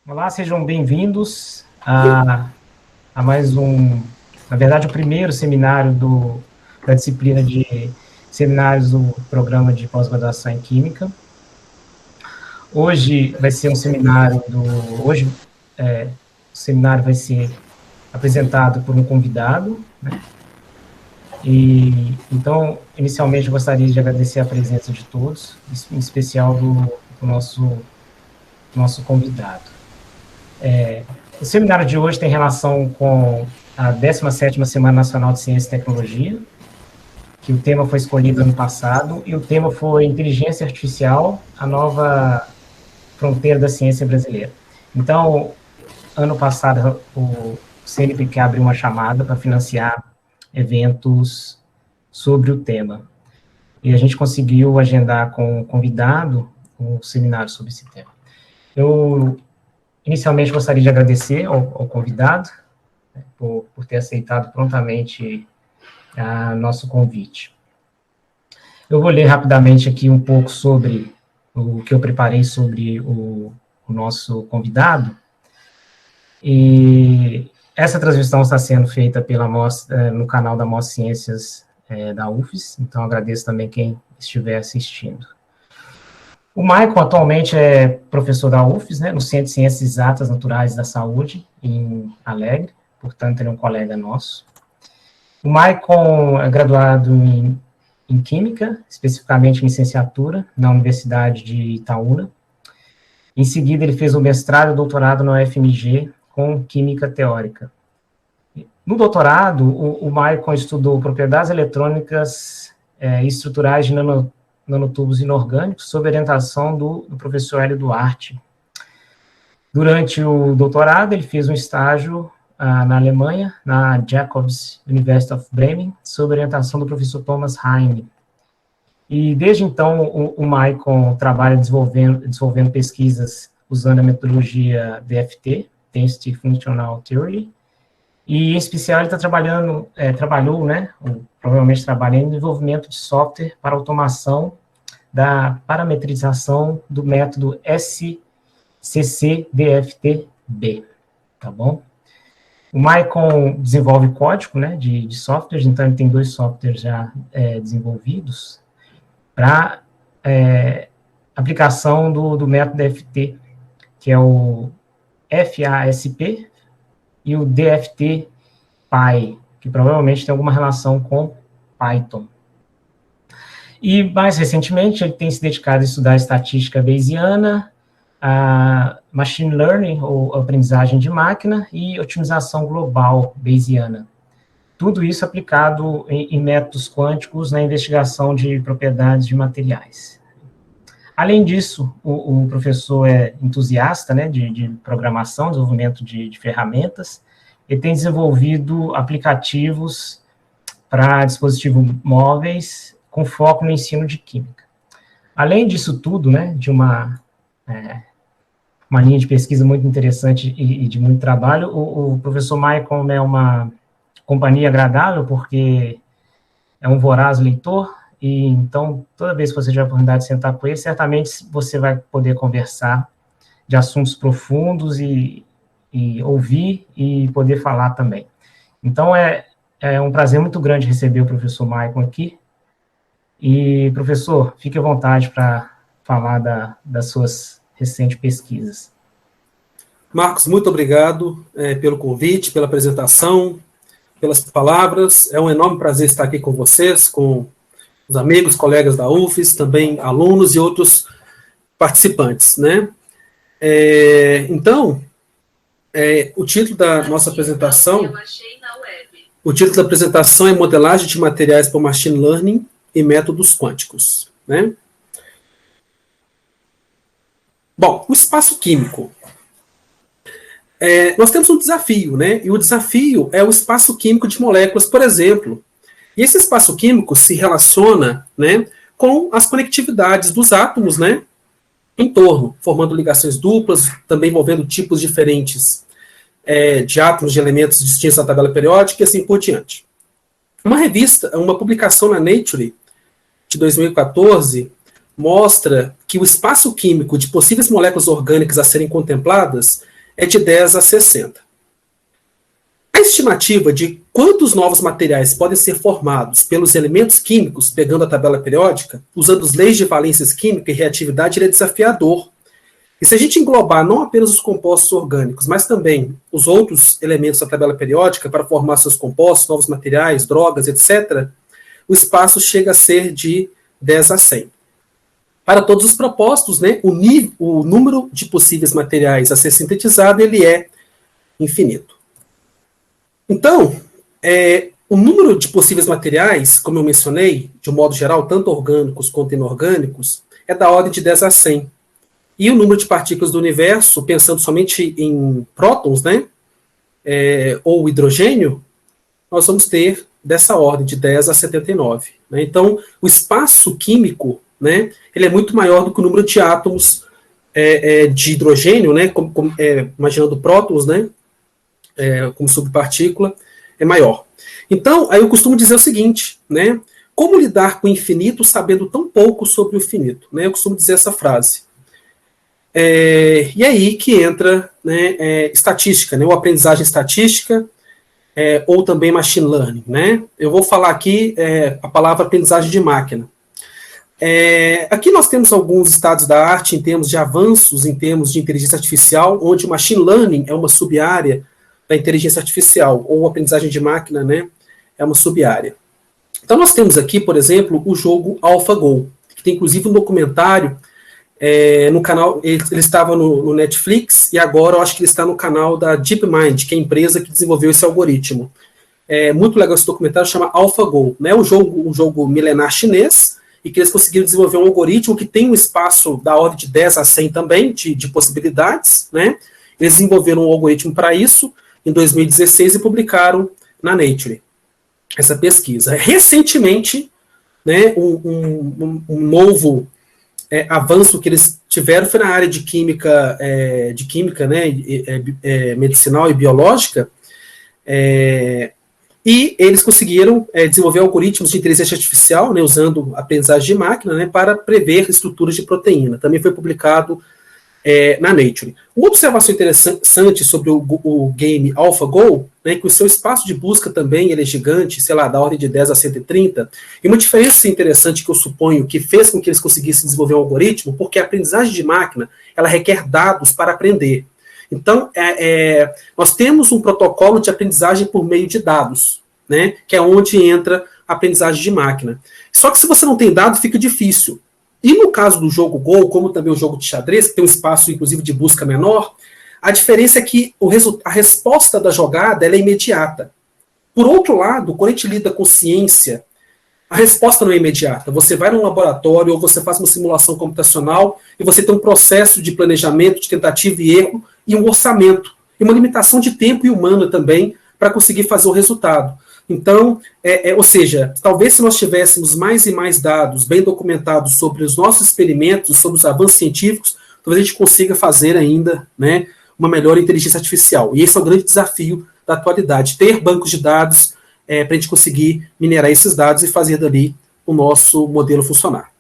Olá, sejam bem-vindos a mais na verdade, o primeiro seminário da disciplina de seminários do programa de pós-graduação em Química. Hoje vai ser um seminário o seminário vai ser apresentado por um convidado, né? Então, inicialmente, eu gostaria de agradecer a presença de todos, em especial do nosso convidado. O seminário de hoje tem relação com a 17ª Semana Nacional de Ciência e Tecnologia, que o tema foi escolhido ano passado, e o tema foi Inteligência Artificial, a nova fronteira da ciência brasileira. Então, ano passado, o CNPq abriu uma chamada para financiar eventos sobre o tema. E a gente conseguiu agendar com o convidado um seminário sobre esse tema. Eu inicialmente gostaria de agradecer ao convidado, né, por ter aceitado prontamente nosso convite. Eu vou ler rapidamente aqui um pouco sobre o que eu preparei sobre o nosso convidado. E essa transmissão está sendo feita no canal da Mostra Ciências da UFES, então agradeço também quem estiver assistindo. O Michael atualmente é professor da UFES, né, no Centro de Ciências Exatas Naturais da Saúde, em Alegre, portanto ele é um colega nosso. O Michael é graduado em Química, especificamente em licenciatura, na Universidade de Itaúna. Em seguida, ele fez o mestrado e doutorado na UFMG com Química Teórica. No doutorado, o Michael estudou propriedades eletrônicas e estruturais de nanotubos inorgânicos, sob orientação do professor Hélio Duarte. Durante o doutorado, ele fez um estágio na Alemanha, na Jacobs University of Bremen, sob orientação do professor Thomas Heine. E desde então, o Michael trabalha desenvolvendo pesquisas usando a metodologia DFT, Density Functional Theory, e em especial ele está provavelmente trabalha em desenvolvimento de software para automação da parametrização do método SCC-DFT-B, tá bom? O Michael desenvolve código, né, de softwares, então ele tem 2 softwares já desenvolvidos para aplicação do método DFT, que é o FASP, e o DFT-PY, que provavelmente tem alguma relação com Python. E, mais recentemente, ele tem se dedicado a estudar estatística bayesiana, a machine learning, ou aprendizagem de máquina, e otimização global bayesiana. Tudo isso aplicado em métodos quânticos na investigação de propriedades de materiais. Além disso, o professor é entusiasta, né, de programação, desenvolvimento de ferramentas. Ele tem desenvolvido aplicativos para dispositivos móveis com foco no ensino de química. Além disso tudo, né, de uma linha de pesquisa muito interessante e de muito trabalho, o professor Michael é uma companhia agradável, porque é um voraz leitor, e então, toda vez que você tiver a oportunidade de sentar com ele, certamente você vai poder conversar de assuntos profundos e ouvir e poder falar também. Então, é um prazer muito grande receber o professor Michael aqui. E, professor, fique à vontade para falar das suas recentes pesquisas. Marcos, muito obrigado pelo convite, pela apresentação, pelas palavras. É um enorme prazer estar aqui com vocês, com os amigos, colegas da UFES, também alunos e outros participantes, né? Então, o título da nossa apresentação, é Modelagem de Materiais por Machine Learning e Métodos Quânticos, né? Bom, o espaço químico. Nós temos um desafio, né? E o desafio é o espaço químico de moléculas, por exemplo. E esse espaço químico se relaciona, né, com as conectividades dos átomos, né, em torno, formando ligações duplas, também envolvendo tipos diferentes de átomos, de elementos distintos na tabela periódica e assim por diante. Uma publicação na Nature, de 2014, mostra que o espaço químico de possíveis moléculas orgânicas a serem contempladas é de 10 a 60. A estimativa de quantos novos materiais podem ser formados pelos elementos químicos, pegando a tabela periódica, usando as leis de valências química e reatividade, ele é desafiador. E se a gente englobar não apenas os compostos orgânicos, mas também os outros elementos da tabela periódica para formar seus compostos, novos materiais, drogas, etc., o espaço chega a ser de 10 a 100. Para todos os propósitos, né, o número de possíveis materiais a ser sintetizado ele é infinito. Então, o número de possíveis materiais, como eu mencionei, de um modo geral, tanto orgânicos quanto inorgânicos, é da ordem de 10 a 100. E o número de partículas do universo, pensando somente em prótons, né, ou hidrogênio, nós vamos ter dessa ordem, de 10 a 79. Né? Então, o espaço químico, né, ele é muito maior do que o número de átomos de hidrogênio, né, imaginando prótons, né, como subpartícula, é maior. Então, aí eu costumo dizer o seguinte, né, como lidar com o infinito sabendo tão pouco sobre o finito? Né? Eu costumo dizer essa frase. E aí que entra, né, estatística, né, ou aprendizagem estatística, ou também machine learning. Né? Eu vou falar aqui a palavra aprendizagem de máquina. Aqui nós temos alguns estados da arte em termos de avanços, em termos de inteligência artificial, onde o machine learning é uma sub-área da inteligência artificial, ou aprendizagem de máquina, né, é uma sub-área. Então nós temos aqui, por exemplo, o jogo AlphaGo, que tem inclusive um documentário no canal, ele estava no Netflix, e agora eu acho que ele está no canal da DeepMind, que é a empresa que desenvolveu esse algoritmo. Muito legal esse documentário, chama AlphaGo, né, um jogo milenar chinês, e que eles conseguiram desenvolver um algoritmo que tem um espaço da ordem de 10 a 100 também, de possibilidades, né, eles desenvolveram um algoritmo para isso, em 2016, e publicaram na Nature essa pesquisa. Recentemente, né, um novo avanço que eles tiveram foi na área de química, né, medicinal e biológica, e eles conseguiram desenvolver algoritmos de inteligência artificial, né, usando aprendizagem de máquina, né, para prever estruturas de proteína. Também foi publicado na Nature. Uma observação interessante sobre o game AlphaGo, né, que o seu espaço de busca também ele é gigante, sei lá, da ordem de 10 a 130, e uma diferença interessante que eu suponho que fez com que eles conseguissem desenvolver um algoritmo, porque a aprendizagem de máquina, ela requer dados para aprender. Então, nós temos um protocolo de aprendizagem por meio de dados, né, que é onde entra a aprendizagem de máquina. Só que se você não tem dados, fica difícil. E no caso do jogo Go, como também o jogo de xadrez, que tem um espaço, inclusive, de busca menor, a diferença é que a resposta da jogada ela é imediata. Por outro lado, quando a gente lida com ciência, a resposta não é imediata. Você vai num laboratório ou você faz uma simulação computacional e você tem um processo de planejamento, de tentativa e erro, e um orçamento, e uma limitação de tempo e humana também para conseguir fazer o resultado. Então, ou seja, talvez se nós tivéssemos mais e mais dados bem documentados sobre os nossos experimentos, sobre os avanços científicos, talvez a gente consiga fazer ainda, né, uma melhor inteligência artificial. E esse é o grande desafio da atualidade, ter bancos de dados para a gente conseguir minerar esses dados e fazer dali o nosso modelo funcionar.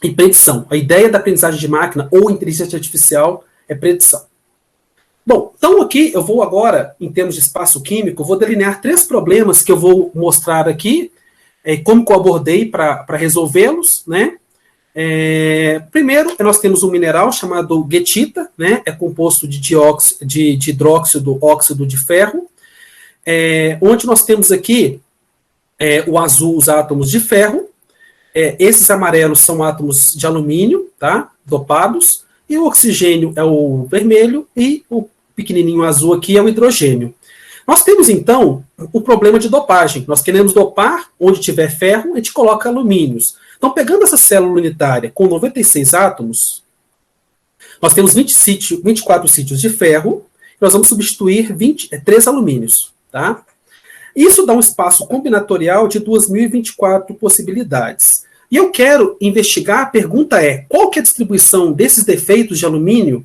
E predição. A ideia da aprendizagem de máquina ou inteligência artificial é predição. Bom, então aqui eu vou agora, em termos de espaço químico, vou delinear 3 problemas que eu vou mostrar aqui, como que eu abordei para resolvê-los, né? Primeiro, nós temos um mineral chamado guetita, né? É composto de hidróxido, óxido de ferro, onde nós temos aqui o azul, os átomos de ferro, esses amarelos são átomos de alumínio, tá? Dopados, e o oxigênio é o vermelho, e o pequenininho azul aqui é o hidrogênio. Nós temos, então, o problema de dopagem. Nós queremos dopar, onde tiver ferro, a gente coloca alumínios. Então, pegando essa célula unitária com 96 átomos, nós temos 24 sítios de ferro, e nós vamos substituir 3 alumínios. Tá? Isso dá um espaço combinatorial de 2.024 possibilidades. E eu quero investigar, a pergunta é, qual que é a distribuição desses defeitos de alumínio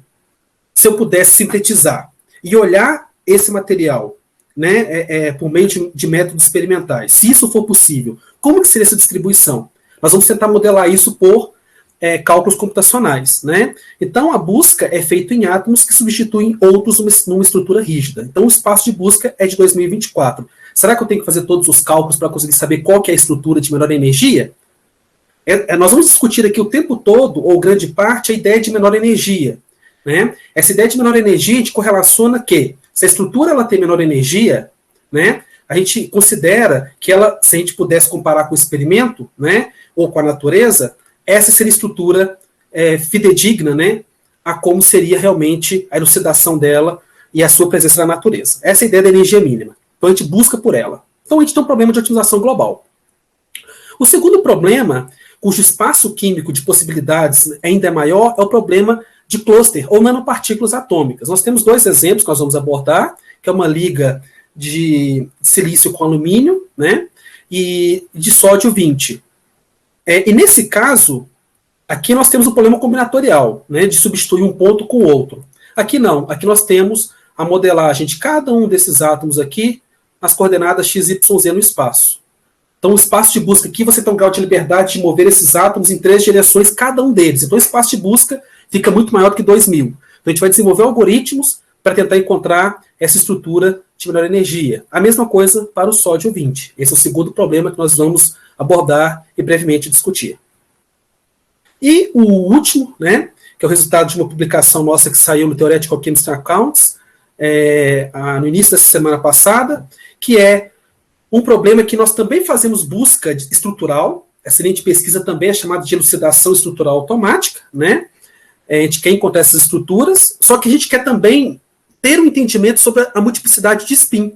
se eu pudesse sintetizar e olhar esse material, né, por meio de métodos experimentais? Se isso for possível, como que seria essa distribuição? Nós vamos tentar modelar isso por cálculos computacionais, né? Então, a busca é feita em átomos que substituem outros numa estrutura rígida. Então, o espaço de busca é de 2024. Será que eu tenho que fazer todos os cálculos para conseguir saber qual que é a estrutura de menor energia? Nós vamos discutir aqui o tempo todo, ou grande parte, a ideia de menor energia, né? Essa ideia de menor energia, a gente correlaciona que, se a estrutura ela tem menor energia, né, a gente considera que ela, se a gente pudesse comparar com o experimento, né, ou com a natureza, essa seria a estrutura fidedigna, né, a como seria realmente a elucidação dela e a sua presença na natureza. Essa é a ideia da energia mínima. Então a gente busca por ela. Então a gente tem um problema de otimização global. O segundo problema, cujo espaço químico de possibilidades ainda é maior, é o problema de cluster ou nanopartículas atômicas. Nós temos dois exemplos que nós vamos abordar, que é uma liga de silício com alumínio, né, e de sódio 20. E nesse caso, aqui nós temos um problema combinatorial, né, de substituir um ponto com o outro. Aqui não, aqui nós temos a modelagem de cada um desses átomos aqui, as coordenadas x, y, z no espaço. Então, o espaço de busca aqui, você tem um grau de liberdade de mover esses átomos em 3 direções, cada um deles. Então, o espaço de busca fica muito maior do que 2000. Então, a gente vai desenvolver algoritmos para tentar encontrar essa estrutura de menor energia. A mesma coisa para o sódio 20. Esse é o segundo problema que nós vamos abordar e brevemente discutir. E o último, né, que é o resultado de uma publicação nossa que saiu no Theoretical Chemistry Accounts, no início dessa semana passada, que é um problema que nós também fazemos busca estrutural. Essa linha de pesquisa também é chamada de elucidação estrutural automática, né? A gente quer encontrar essas estruturas, só que a gente quer também ter um entendimento sobre a multiplicidade de spin,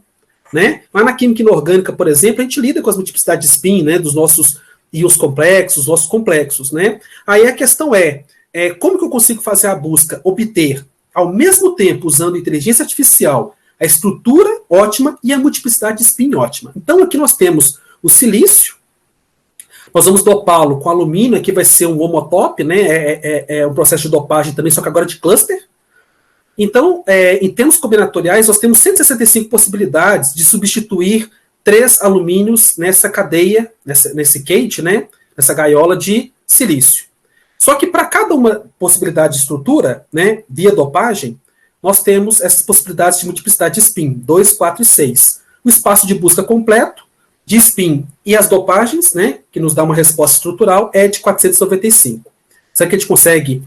né? Lá na química inorgânica, por exemplo, a gente lida com as multiplicidades de spin, né, dos nossos íons complexos, dos nossos complexos, né? Aí a questão como que eu consigo fazer a busca, obter, ao mesmo tempo, usando inteligência artificial, a estrutura ótima e a multiplicidade de spin ótima. Então, aqui nós temos o silício, nós vamos dopá-lo com alumínio, aqui vai ser um homotop, né? É um processo de dopagem também, só que agora de cluster. Então, em termos combinatoriais, nós temos 165 possibilidades de substituir 3 alumínios nessa cadeia, nesse cage, né? Nessa gaiola de silício. Só que para cada uma possibilidade de estrutura, né, via dopagem, nós temos essas possibilidades de multiplicidade de spin, 2, 4 e 6. O espaço de busca completo de spin e as dopagens, né, que nos dá uma resposta estrutural, é de 495. Será que a gente consegue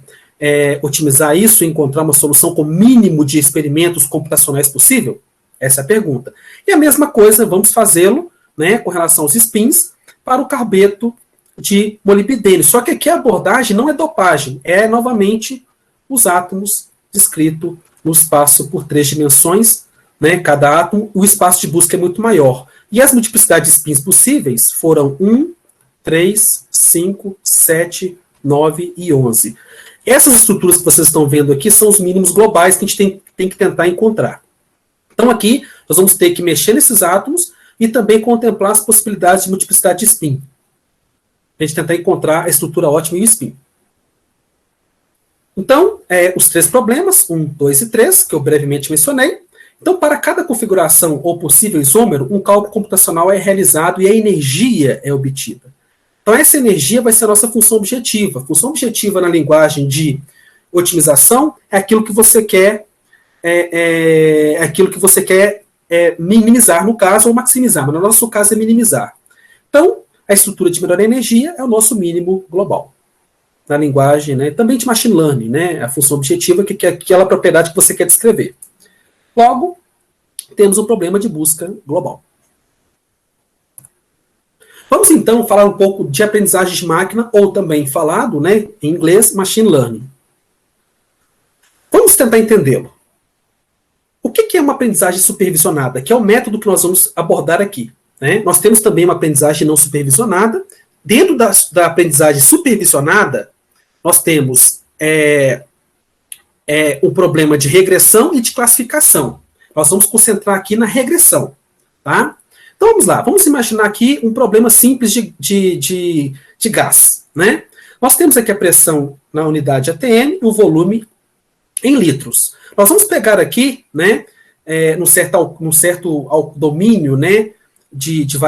otimizar isso e encontrar uma solução com o mínimo de experimentos computacionais possível? Essa é a pergunta. E a mesma coisa, vamos fazê-lo, né, com relação aos spins, para o carbeto de molibdênio. Só que aqui a abordagem não é dopagem, é novamente os átomos descritos no espaço por 3 dimensões, né, cada átomo, o espaço de busca é muito maior. E as multiplicidades de spins possíveis foram 1, 3, 5, 7, 9 e 11. Essas estruturas que vocês estão vendo aqui são os mínimos globais que a gente tem que tentar encontrar. Então aqui nós vamos ter que mexer nesses átomos e também contemplar as possibilidades de multiplicidade de spin. A gente tentar encontrar a estrutura ótima e o spin. Então, os 3 problemas, 1, 2 e 3, que eu brevemente mencionei. Então, para cada configuração ou possível isômero, um cálculo computacional é realizado e a energia é obtida. Então, essa energia vai ser a nossa função objetiva. Função objetiva na linguagem de otimização é aquilo que você quer, minimizar, no caso, ou maximizar, mas no nosso caso é minimizar. Então, a estrutura de menor energia é o nosso mínimo global. Na linguagem, né, também de machine learning, né, a função objetiva, que é aquela propriedade que você quer descrever. Logo, temos um problema de busca global. Vamos, então, falar um pouco de aprendizagem de máquina, ou também falado, né, em inglês, machine learning. Vamos tentar entendê-lo. O que é uma aprendizagem supervisionada? Que é o método que nós vamos abordar aqui. Né? Nós temos também uma aprendizagem não supervisionada. Dentro da aprendizagem supervisionada, nós temos o problema de regressão e de classificação. Nós vamos concentrar aqui na regressão. Tá? Então vamos lá, vamos imaginar aqui um problema simples de gás. Né? Nós temos aqui a pressão na unidade ATM e o volume em litros. Nós vamos pegar aqui, né, num certo domínio, né,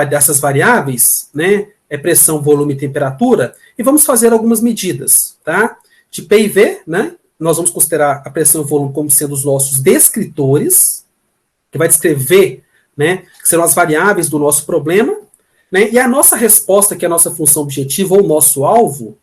dessas variáveis, né, pressão, volume e temperatura, e vamos fazer algumas medidas, tá? De P e V, né? Nós vamos considerar a pressão e o volume como sendo os nossos descritores, que vai descrever, né, que serão as variáveis do nosso problema, né? E a nossa resposta, que é a nossa função objetiva ou o nosso alvo,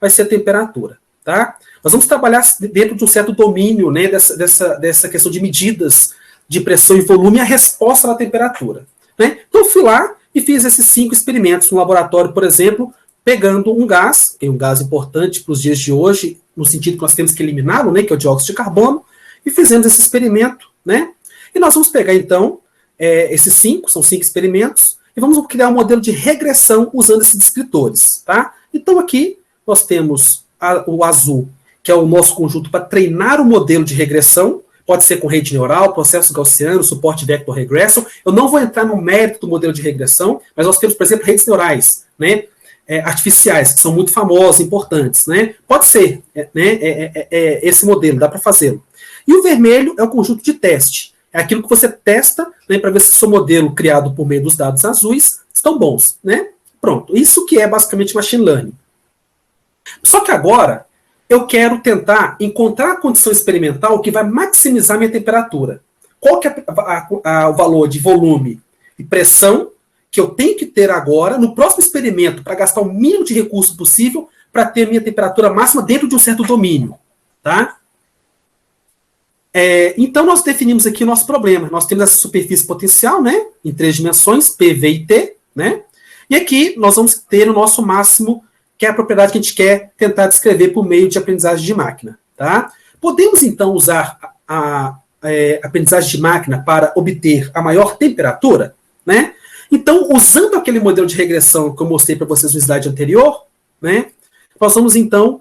vai ser a temperatura, tá? Nós vamos trabalhar dentro de um certo domínio, né, dessa questão de medidas de pressão e volume e a resposta da temperatura, né? Então, eu fui lá e fiz esses 5 experimentos no laboratório, por exemplo, pegando um gás, que é um gás importante para os dias de hoje, no sentido que nós temos que eliminá-lo, né, que é o dióxido de carbono, e fizemos esse experimento, né? E nós vamos pegar, então, esses 5, são 5 experimentos, e vamos criar um modelo de regressão usando esses descritores, tá? Então, aqui, nós temos o azul, que é o nosso conjunto para treinar o modelo de regressão, pode ser com rede neural, processo gaussiano, suporte vector regression. Eu não vou entrar no mérito do modelo de regressão, mas nós temos, por exemplo, redes neurais, né, artificiais, que são muito famosas, importantes, né? Pode ser, né, esse modelo, dá para fazê-lo. E o vermelho é o conjunto de teste. É aquilo que você testa, né, para ver se o seu modelo criado por meio dos dados azuis estão bons, né? Pronto. Isso que é basicamente machine learning. Só que agora eu quero tentar encontrar a condição experimental que vai maximizar minha temperatura. Qual que é o valor de volume e pressão que eu tenho que ter agora, no próximo experimento, para gastar o mínimo de recurso possível para ter minha temperatura máxima dentro de um certo domínio, tá? Então, nós definimos aqui o nosso problema. Nós temos essa superfície potencial, né, em 3 dimensões, P, V e T, né? E aqui nós vamos ter o nosso máximo, que é a propriedade que a gente quer tentar descrever por meio de aprendizagem de máquina, tá? Podemos, então, usar a aprendizagem de máquina para obter a maior temperatura, né? Então, usando aquele modelo de regressão que eu mostrei para vocês no slide anterior, né, nós vamos, então,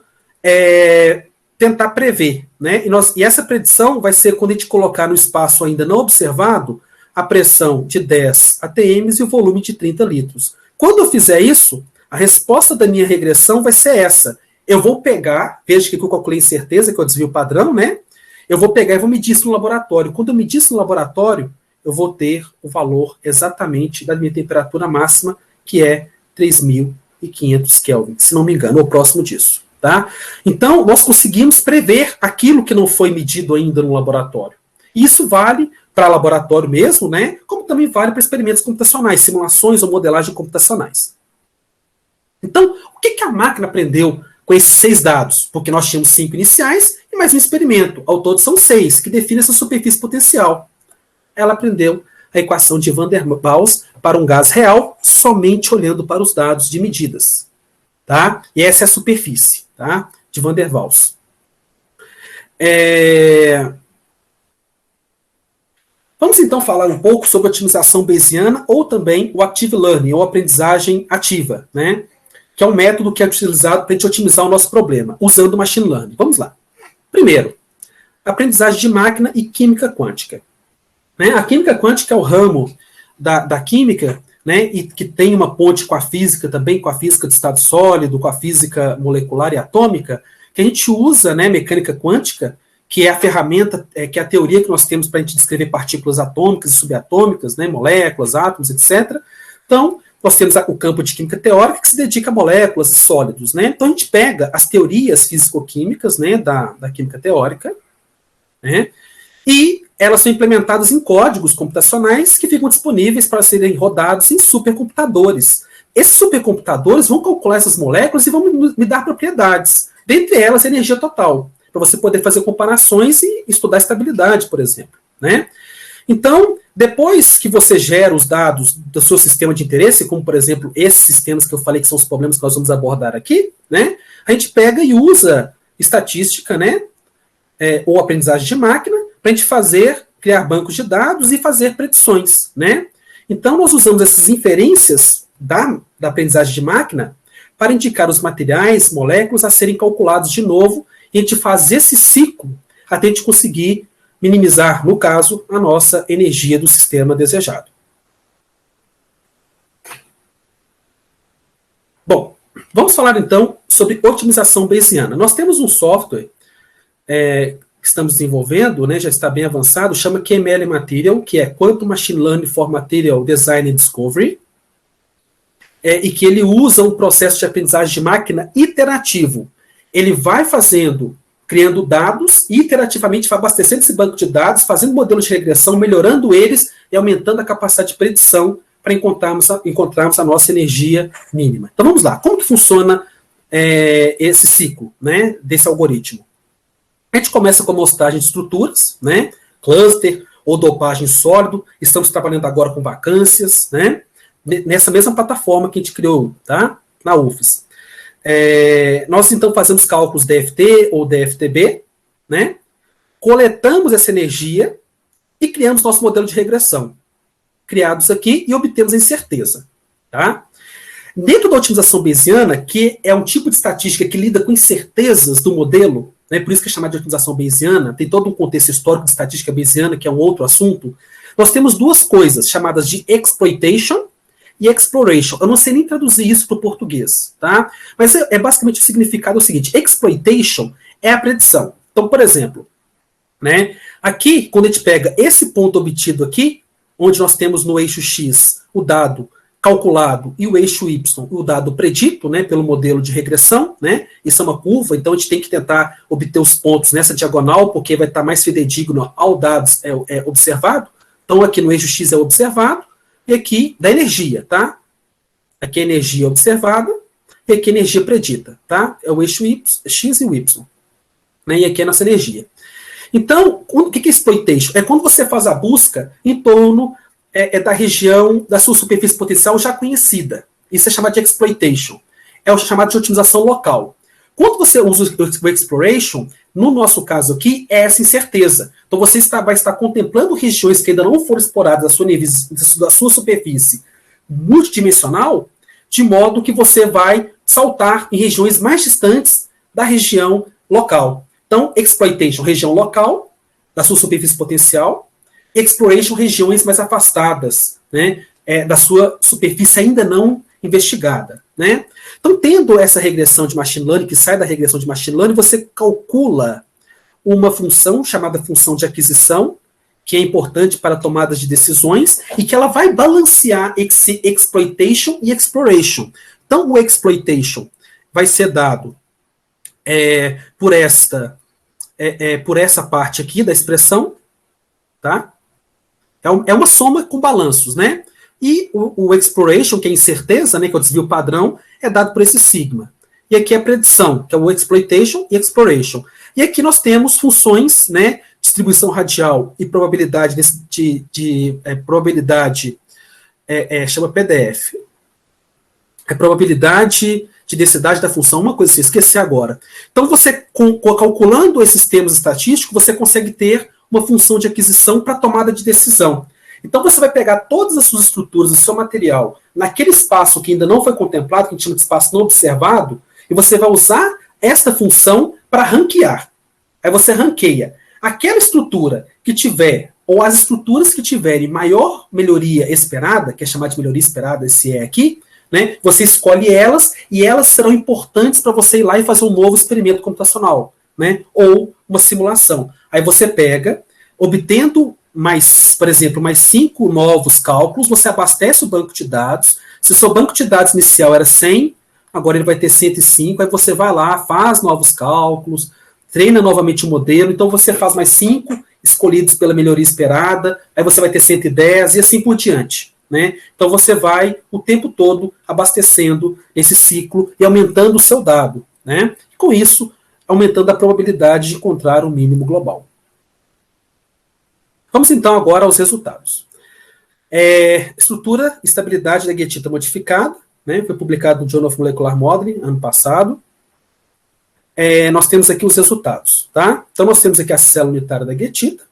tentar prever, né? E essa predição vai ser quando a gente colocar no espaço ainda não observado a pressão de 10 atms e o volume de 30 litros. Quando eu fizer isso, a resposta da minha regressão vai ser essa. Eu vou pegar, veja que eu calculei incerteza, que é o desvio padrão, né? Eu vou pegar e vou medir isso no laboratório. Quando eu medir isso no laboratório, eu vou ter o valor exatamente da minha temperatura máxima, que é 3.500 Kelvin, se não me engano, ou próximo disso, tá? Então, nós conseguimos prever aquilo que não foi medido ainda no laboratório. E isso vale para laboratório mesmo, né? Como também vale para experimentos computacionais, simulações ou modelagem computacionais. Então, o que a máquina aprendeu com esses 6 dados? Porque nós tínhamos 5 iniciais e mais um experimento. Ao todo são 6, que define essa superfície potencial. Ela aprendeu a equação de Van der Waals para um gás real, somente olhando para os dados de medidas. Tá? E essa é a superfície, tá? De Van der Waals. Vamos então falar um pouco sobre a otimização bayesiana ou também o active learning, ou aprendizagem ativa, né? Que é um método que é utilizado para a gente otimizar o nosso problema, usando machine learning. Vamos lá. Primeiro, aprendizagem de máquina e química quântica. Né? A química quântica é o ramo da química, né, e que tem uma ponte com a física também, com a física de estado sólido, com a física molecular e atômica, que a gente usa, né, mecânica quântica, que é a ferramenta, que é a teoria que nós temos para a gente descrever partículas atômicas e subatômicas, né, moléculas, átomos, etc. Então, nós temos o campo de química teórica que se dedica a moléculas e sólidos, né? Então, a gente pega as teorias físico-químicas, né, da química teórica, né, e elas são implementadas em códigos computacionais que ficam disponíveis para serem rodados em supercomputadores. Esses supercomputadores vão calcular essas moléculas e vão me dar propriedades, dentre elas a energia total, para você poder fazer comparações e estudar estabilidade, por exemplo, né? Então, depois que você gera os dados do seu sistema de interesse, como, por exemplo, esses sistemas que eu falei que são os problemas que nós vamos abordar aqui, né? A gente pega e usa estatística, né? Ou aprendizagem de máquina, para a gente criar bancos de dados e fazer predições, né? Então, nós usamos essas inferências da aprendizagem de máquina para indicar os materiais, moléculas a serem calculados de novo e a gente faz esse ciclo até a gente conseguir minimizar, no caso, a nossa energia do sistema desejado. Bom, vamos falar então sobre otimização bayesiana. Nós temos um software que estamos desenvolvendo, né, já está bem avançado, chama QML Material, que é Quantum Machine Learning for Material Design and Discovery. e que ele usa um processo de aprendizagem de máquina iterativo. Ele vai fazendo, criando dados, e iterativamente vai abastecendo esse banco de dados, fazendo modelos de regressão, melhorando eles e aumentando a capacidade de predição para encontrarmos a nossa energia mínima. Então vamos lá, como que funciona esse ciclo, né, desse algoritmo? A gente começa com a amostragem de estruturas, né, cluster ou dopagem sólido, estamos trabalhando agora com vacâncias, né, nessa mesma plataforma que a gente criou, tá, na UFES. Nós então fazemos cálculos DFT ou DFTB, né, coletamos essa energia e criamos nosso modelo de regressão, criados aqui, e obtemos a incerteza, tá? Dentro da otimização bayesiana, que é um tipo de estatística que lida com incertezas do modelo, né, por isso que é chamada de otimização bayesiana, tem todo um contexto histórico de estatística bayesiana, que é um outro assunto, nós temos duas coisas chamadas de exploitation e exploration. Eu não sei nem traduzir isso para o português, tá? Mas basicamente o significado é o seguinte: exploitation é a predição. Então, por exemplo, né, aqui, quando a gente pega esse ponto obtido aqui, onde nós temos no eixo X o dado calculado e o eixo Y o dado predito, né, pelo modelo de regressão, né, isso é uma curva, então a gente tem que tentar obter os pontos nessa diagonal, porque vai estar mais fidedigno ao dado observado. Então aqui no eixo X é observado, e aqui da energia, tá? Aqui é energia observada, e aqui é energia predita, tá? É o eixo X e o Y, né, e aqui é a nossa energia. Então, o que é exploitation? É quando você faz a busca em torno da região da sua superfície potencial já conhecida. Isso é chamado de exploitation. É o chamado de otimização local. Quando você usa o exploration, no nosso caso aqui, é essa incerteza. Então, você vai estar contemplando regiões que ainda não foram exploradas da sua superfície multidimensional, de modo que você vai saltar em regiões mais distantes da região local. Então, exploitation, região local, da sua superfície potencial. Exploration, regiões mais afastadas, né, da sua superfície ainda não investigada, né? Então, tendo essa regressão de machine learning, que sai da regressão de machine learning, você calcula uma função chamada função de aquisição, que é importante para tomadas de decisões, e que ela vai balancear exploitation e exploration. Então, o exploitation vai ser dado por essa parte aqui da expressão, tá? É uma soma com balanços, né? E o exploration, que é incerteza, né, que é o desvio padrão, é dado por esse sigma. E aqui é a predição, que é o exploitation e exploration. E aqui nós temos funções, né, distribuição radial e probabilidade chama PDF. É probabilidade de densidade da função, uma coisa assim, esqueci agora. Então, você, calculando esses termos estatísticos, você consegue ter uma função de aquisição para tomada de decisão. Então, você vai pegar todas as suas estruturas, o seu material, naquele espaço que ainda não foi contemplado, que a gente chama de espaço não observado, e você vai usar esta função para ranquear. Aí você ranqueia. Aquela estrutura que tiver, ou as estruturas que tiverem maior melhoria esperada, que é chamada de melhoria esperada, esse aqui, né, você escolhe elas, e elas serão importantes para você ir lá e fazer um novo experimento computacional, né, ou uma simulação. Aí você pega, obtendo mais, por exemplo, mais 5 novos cálculos, você abastece o banco de dados. Se o seu banco de dados inicial era 100, agora ele vai ter 105, aí você vai lá, faz novos cálculos, treina novamente o modelo, então você faz mais 5 escolhidos pela melhoria esperada, aí você vai ter 110 e assim por diante, né? Então você vai o tempo todo abastecendo esse ciclo e aumentando o seu dado, né? E com isso, aumentando a probabilidade de encontrar o mínimo global. Vamos então agora aos resultados. Estrutura e estabilidade da guetita modificada, né, foi publicado no Journal of Molecular Modeling ano passado. Nós temos aqui os resultados, tá? Então nós temos aqui a célula unitária da guetita,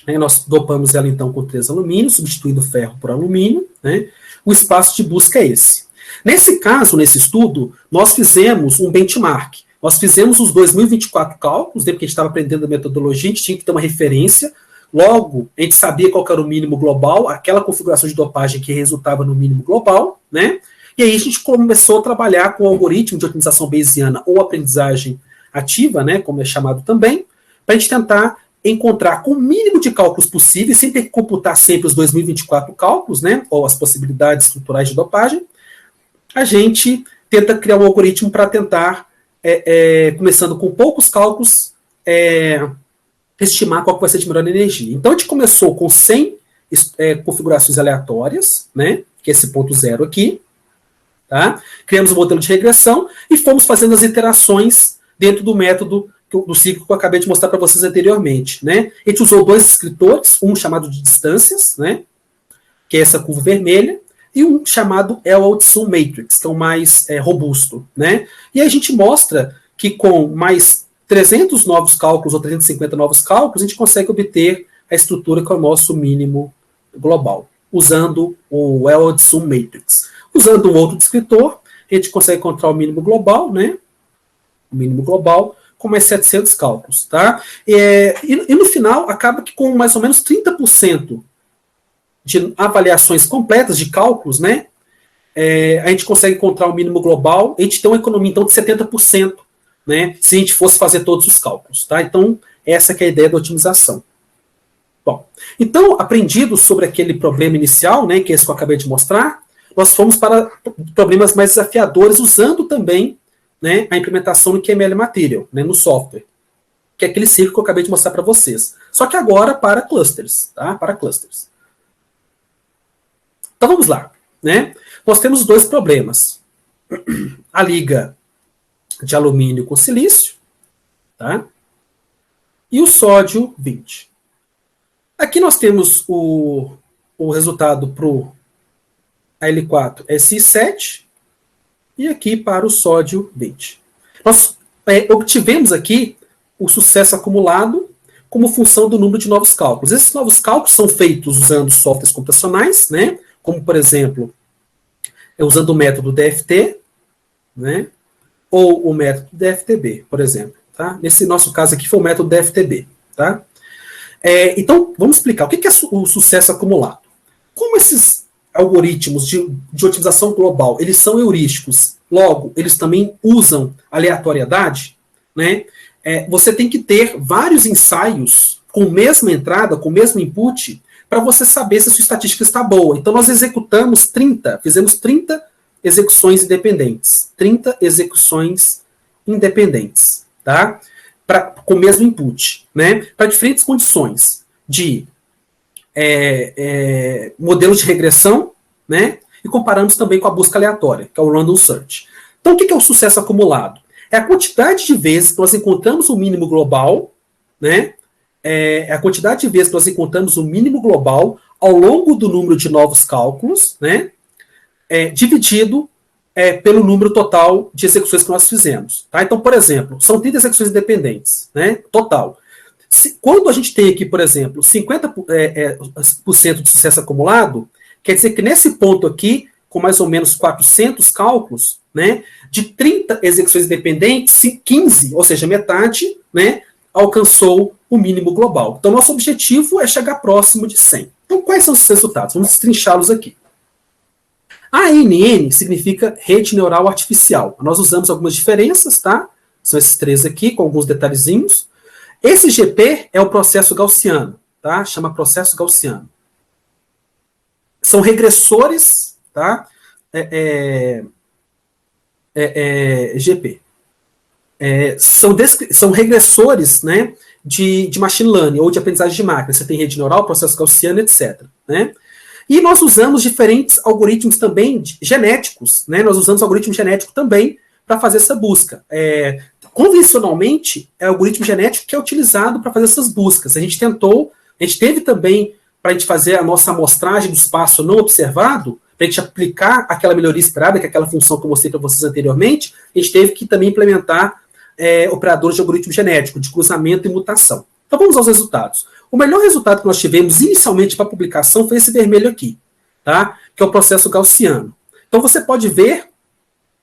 né, nós dopamos ela então com 3 alumínio, substituindo ferro por alumínio, né? O espaço de busca é esse. Nesse caso, nesse estudo, nós fizemos um benchmark. Nós fizemos os 2024 cálculos, porque a gente estava aprendendo a metodologia, a gente tinha que ter uma referência. Logo, a gente sabia qual era o mínimo global, aquela configuração de dopagem que resultava no mínimo global, né? E aí a gente começou a trabalhar com o algoritmo de otimização bayesiana ou aprendizagem ativa, né, como é chamado também, para a gente tentar encontrar com o mínimo de cálculos possíveis, sem ter que computar sempre os 2024 cálculos, né, ou as possibilidades estruturais de dopagem, a gente tenta criar um algoritmo para tentar, começando com poucos cálculos, estimar qual vai ser de melhor energia. Então, a gente começou com 100 configurações aleatórias, né, que é esse ponto zero aqui. Tá? Criamos um modelo de regressão e fomos fazendo as iterações dentro do método do ciclo que eu acabei de mostrar para vocês anteriormente. Né? A gente usou dois descritores, um chamado de distâncias, né, que é essa curva vermelha, e um chamado Elliott-Sum Matrix, que é o mais robusto. Né? E a gente mostra que com mais 300 novos cálculos ou 350 novos cálculos, a gente consegue obter a estrutura que é o nosso mínimo global, usando o Elliott-Sum Matrix. Usando um outro descritor, a gente consegue encontrar o mínimo global, né? O mínimo global com mais 700 cálculos, tá? E no final, acaba que com mais ou menos 30% de avaliações completas de cálculos, né? A gente consegue encontrar o mínimo global, a gente tem uma economia, então, de 70%, né? Se a gente fosse fazer todos os cálculos, tá? Então, essa que é a ideia da otimização. Bom, então, aprendido sobre aquele problema inicial, né? Que é esse que eu acabei de mostrar, nós fomos para problemas mais desafiadores, usando também, né, a implementação do QML Material, né, no software, que é aquele ciclo que eu acabei de mostrar para vocês. Só que agora para clusters, tá? Para clusters. Então vamos lá, né? Nós temos dois problemas. A liga de alumínio com silício, tá? E o sódio 20. Aqui nós temos o resultado para o Al4 Si7 e aqui para o sódio 20. Nós obtivemos aqui o sucesso acumulado como função do número de novos cálculos. Esses novos cálculos são feitos usando softwares computacionais, né? Como, por exemplo, usando o método DFT, né? Ou o método DFTB, por exemplo. Tá? Nesse nosso caso aqui foi o método DFTB. Tá? Então, vamos explicar o que é o sucesso acumulado. Como esses algoritmos de otimização global, eles são heurísticos, logo, eles também usam aleatoriedade, né? Você tem que ter vários ensaios com a mesma entrada, com o mesmo input, para você saber se a sua estatística está boa. Então, nós fizemos 30 execuções independentes. 30 execuções independentes, tá? Com o mesmo input, né? Para diferentes condições de modelo de regressão, né? E comparamos também com a busca aleatória, que é o random search. Então, o que é o sucesso acumulado? É a quantidade de vezes que nós encontramos o mínimo global, né? A quantidade de vezes que nós encontramos o mínimo global ao longo do número de novos cálculos, né? Dividido pelo número total de execuções que nós fizemos. Tá? Então, por exemplo, são 30 execuções independentes, né? Total. Quando a gente tem aqui, por exemplo, 50% de sucesso acumulado, quer dizer que nesse ponto aqui, com mais ou menos 400 cálculos, né, de 30 execuções independentes, 15, ou seja, metade, né, alcançou o mínimo global. Então, nosso objetivo é chegar próximo de 100. Então, quais são esses resultados? Vamos destrinchá-los aqui. ANN significa rede neural artificial. Nós usamos algumas diferenças, tá? São esses três aqui, com alguns detalhezinhos. Esse GP é o processo gaussiano, tá? Chama processo gaussiano. São regressores, tá? GP. São regressores, né, de machine learning ou de aprendizagem de máquina. Você tem rede neural, processo gaussiano, etc. Né? E nós usamos diferentes algoritmos também genéticos. Né? Nós usamos algoritmo genético também para fazer essa busca. Convencionalmente, é o algoritmo genético que é utilizado para fazer essas buscas. A gente teve também, para a gente fazer a nossa amostragem do espaço não observado, para a gente aplicar aquela melhoria esperada, que é aquela função que eu mostrei para vocês anteriormente, a gente teve que também implementar operadores de algoritmo genético, de cruzamento e mutação. Então vamos aos resultados. O melhor resultado que nós tivemos inicialmente para a publicação foi esse vermelho aqui, tá? Que é o processo gaussiano. Então você pode ver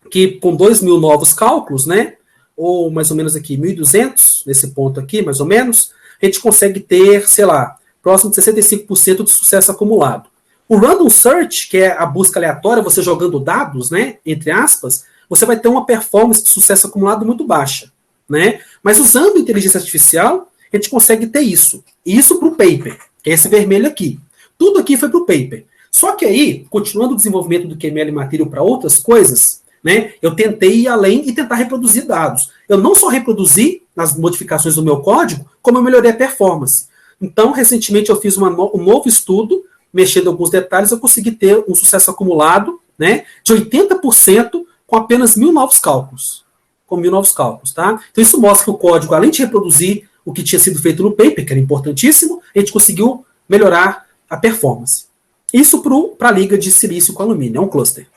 que com 2.000 novos cálculos, né, ou mais ou menos aqui 1.200, nesse ponto aqui, mais ou menos, a gente consegue ter, sei lá, próximo de 65% de sucesso acumulado. O random search, que é a busca aleatória, você jogando dados, né, entre aspas, você vai ter uma performance de sucesso acumulado muito baixa, né? Mas usando inteligência artificial, a gente consegue ter isso. E isso para o paper, que é esse vermelho aqui. Tudo aqui foi para o paper. Só que aí, continuando o desenvolvimento do QML Material para outras coisas, né, eu tentei ir além e tentar reproduzir dados. Eu não só reproduzi nas modificações do meu código, como eu melhorei a performance. Então, recentemente eu fiz um novo estudo, mexendo em alguns detalhes, eu consegui ter um sucesso acumulado, né, de 80% com apenas 1.000 novos cálculos. Com 1.000 novos cálculos, tá? Então isso mostra que o código, além de reproduzir o que tinha sido feito no paper, que era importantíssimo, a gente conseguiu melhorar a performance. Isso para a liga de silício com alumínio, é um cluster.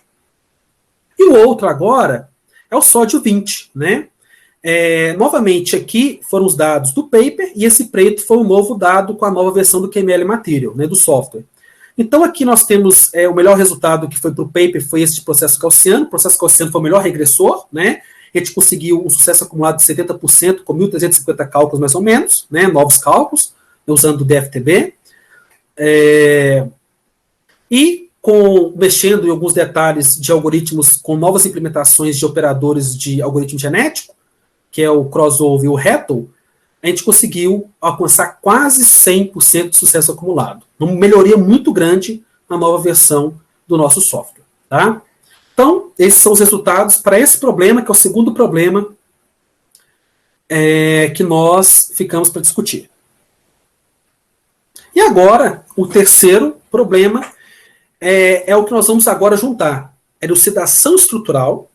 E o outro agora é o sódio 20, né? Novamente aqui foram os dados do paper e esse preto foi o novo dado com a nova versão do QML Material, né, do software. Então aqui nós temos o melhor resultado que foi para o paper, foi esse de processo gaussiano. O processo gaussiano foi o melhor regressor, né? A gente conseguiu um sucesso acumulado de 70%, com 1.350 cálculos mais ou menos, né, novos cálculos, usando o DFTB. E mexendo em alguns detalhes de algoritmos com novas implementações de operadores de algoritmo genético, que é o crossover e o RETL, a gente conseguiu alcançar quase 100% de sucesso acumulado. Uma melhoria muito grande na nova versão do nosso software. Tá? Então, esses são os resultados para esse problema, que é o segundo problema que nós ficamos para discutir. E agora, o terceiro problema é o que nós vamos agora juntar. Elucidação estrutural,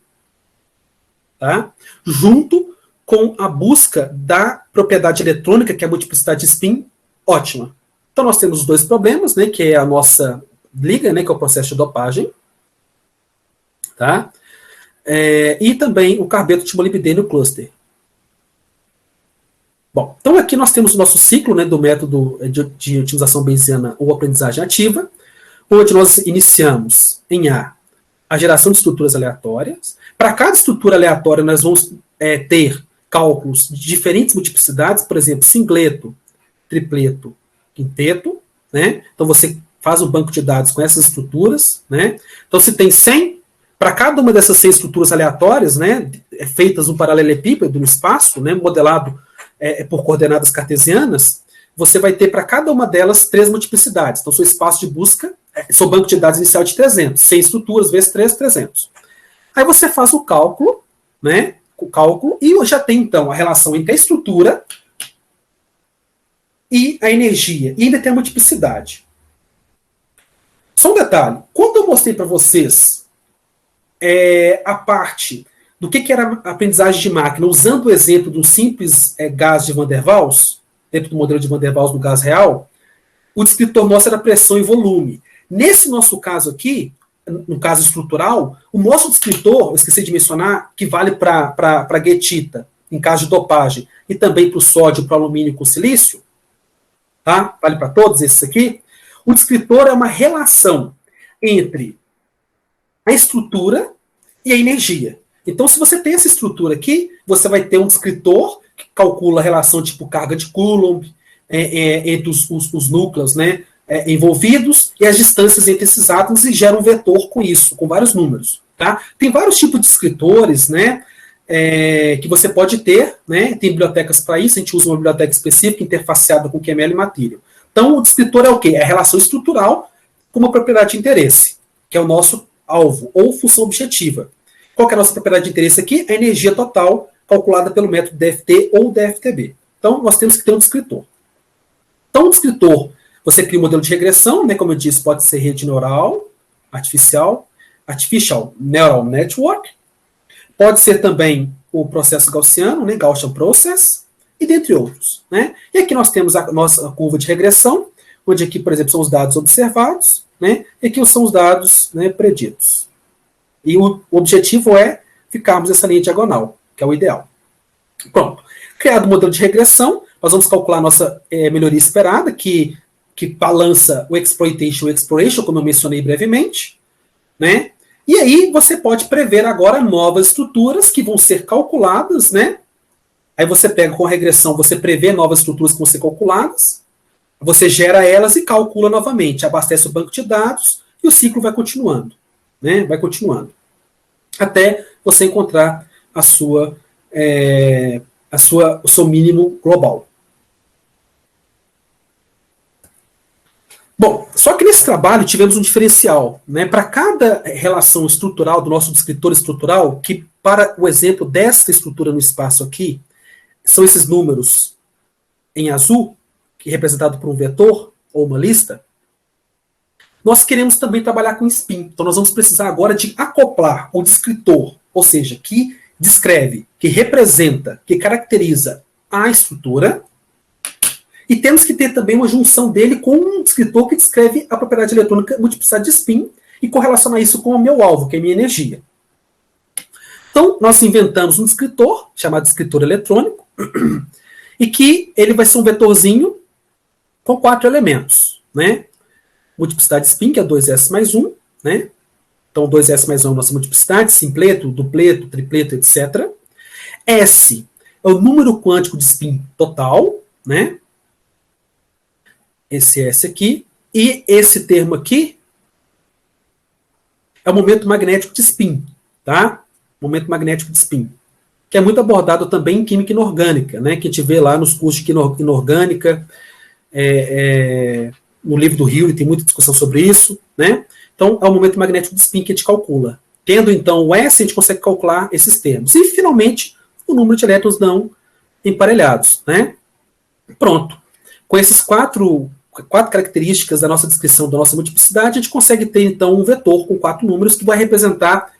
tá? Junto com a busca da propriedade eletrônica, que é a multiplicidade de spin, ótima. Então, nós temos os dois problemas, né, que é a nossa liga, né, que é o processo de dopagem, tá? E também o carbeto de molibdênio cluster. Bom, então aqui nós temos o nosso ciclo, né, do método de otimização bayesiana ou aprendizagem ativa, onde nós iniciamos em a geração de estruturas aleatórias. Para cada estrutura aleatória, nós vamos ter cálculos de diferentes multiplicidades, por exemplo, singleto, tripleto, quinteto, né? Então você faz um banco de dados com essas estruturas, né? Então se tem 100, para cada uma dessas 100 estruturas aleatórias, né, feitas no paralelepípedo, no espaço, né, modelado por coordenadas cartesianas, você vai ter para cada uma delas 3 multiplicidades. Então seu espaço de busca, seu banco de dados inicial de 300, 100 estruturas vezes 3, 300. Aí você faz o cálculo, né, e já tem, então, a relação entre a estrutura e a energia. E ainda tem a multiplicidade. Só um detalhe. Quando eu mostrei para vocês a parte do que era a aprendizagem de máquina, usando o exemplo de um simples gás de Van der Waals, dentro do modelo de Van der Waals do gás real, o descritor nosso era pressão e volume. Nesse nosso caso aqui, no caso estrutural, o nosso descritor, eu esqueci de mencionar, que vale para a guetita, em caso de dopagem, e também para o sódio, para o alumínio com silício, tá? Vale para todos esses aqui. O descritor é uma relação entre a estrutura e a energia. Então, se você tem essa estrutura aqui, você vai ter um descritor que calcula a relação tipo carga de Coulomb entre os núcleos, né, envolvidos e as distâncias entre esses átomos e gera um vetor com isso, com vários números. Tá? Tem vários tipos de descritores, né, que você pode ter, né, tem bibliotecas para isso, a gente usa uma biblioteca específica interfaceada com QML Material. Então, o descritor é o quê? É a relação estrutural com uma propriedade de interesse, que é o nosso alvo, ou função objetiva. Qual que é a nossa propriedade de interesse aqui? A energia total calculada pelo método DFT ou DFTB. Então, nós temos que ter um descritor. Então, o descritor, você cria um modelo de regressão, né, como eu disse, pode ser rede neural, artificial neural network, pode ser também o processo gaussiano, né, Gaussian process, e dentre outros. Né? E aqui nós temos a nossa curva de regressão, onde aqui, por exemplo, são os dados observados, né, e aqui são os dados, né, preditos. E o objetivo é ficarmos nessa linha diagonal, que é o ideal. Pronto. Criado o modelo de regressão, nós vamos calcular a nossa melhoria esperada, que balança o exploitation e o exploration, como eu mencionei brevemente. Né? E aí você pode prever agora novas estruturas que vão ser calculadas. Né? Aí você pega com a regressão, você prevê novas estruturas que vão ser calculadas, você gera elas e calcula novamente, abastece o banco de dados e o ciclo vai continuando. Né? Vai continuando. Até você encontrar o seu mínimo global. Bom, só que nesse trabalho tivemos um diferencial, né? Para cada relação estrutural do nosso descritor estrutural, que para o exemplo dessa estrutura no espaço aqui, são esses números em azul, que é representado por um vetor ou uma lista, nós queremos também trabalhar com spin. Então nós vamos precisar agora de acoplar o descritor, ou seja, que descreve, que representa, que caracteriza a estrutura, e temos que ter também uma junção dele com um descritor que descreve a propriedade eletrônica multiplicidade de spin e correlacionar isso com o meu alvo, que é a minha energia. Então, nós inventamos um descritor, chamado descritor eletrônico, e que ele vai ser um vetorzinho com 4 elementos, né? Multiplicidade de spin, que é 2s mais 1, né? Então, 2s mais 1 é a nossa multiplicidade, simpleto, dupleto, tripleto, etc. S é o número quântico de spin total, né? Esse S aqui. E esse termo aqui é o momento magnético de spin, tá? Momento magnético de spin. Que é muito abordado também em química inorgânica, né? Que a gente vê lá nos cursos de inorgânica, no livro do Rio, tem muita discussão sobre isso, né? Então, é o momento magnético de spin que a gente calcula. Tendo, então, o S, a gente consegue calcular esses termos. E, finalmente, o número de elétrons não emparelhados, né? Pronto. Com esses quatro características da nossa descrição da nossa multiplicidade, a gente consegue ter, então, um vetor com 4 números que vai representar,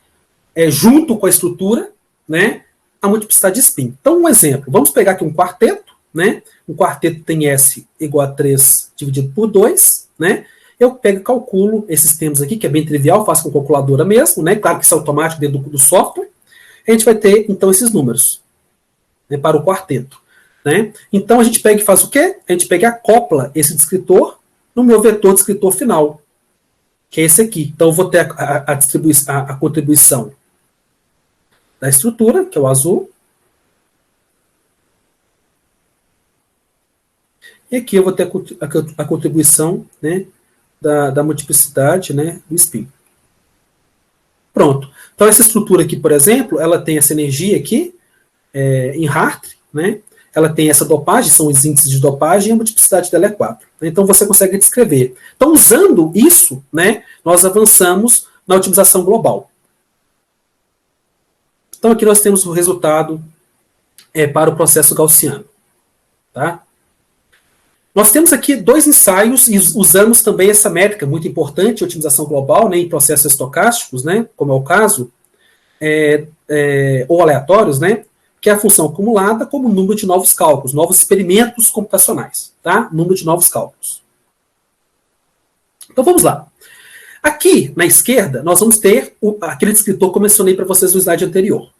junto com a estrutura, né, a multiplicidade de spin. Então, um exemplo. Vamos pegar aqui um quarteto, né? Um quarteto tem S igual a 3 dividido por 2, né? Eu pego e calculo esses termos aqui, que é bem trivial, faço com calculadora mesmo, né? Claro que isso é automático dentro do software. A gente vai ter, então, esses números, né, para o quarteto. Né? Então, a gente pega e faz o quê? A gente pega e acopla esse descritor no meu vetor descritor final, que é esse aqui. Então, eu vou ter a contribuição da estrutura, que é o azul. E aqui eu vou ter a contribuição, né, da multiplicidade, né, do spin. Pronto. Então, essa estrutura aqui, por exemplo, ela tem essa energia aqui, em Hartree, né? Ela tem essa dopagem, são os índices de dopagem, e a multiplicidade dela é 4. Então, você consegue descrever. Então, usando isso, né, nós avançamos na otimização global. Então, aqui nós temos o resultado para o processo gaussiano. Tá? Nós temos aqui 2 ensaios, e usamos também essa métrica muito importante, otimização global, né, em processos estocásticos, né, como é o caso, ou aleatórios, né, que é a função acumulada como número de novos cálculos, novos experimentos computacionais, tá? Número de novos cálculos. Então vamos lá. Aqui, na esquerda, nós vamos ter aquele descritor que eu mencionei para vocês no slide anterior.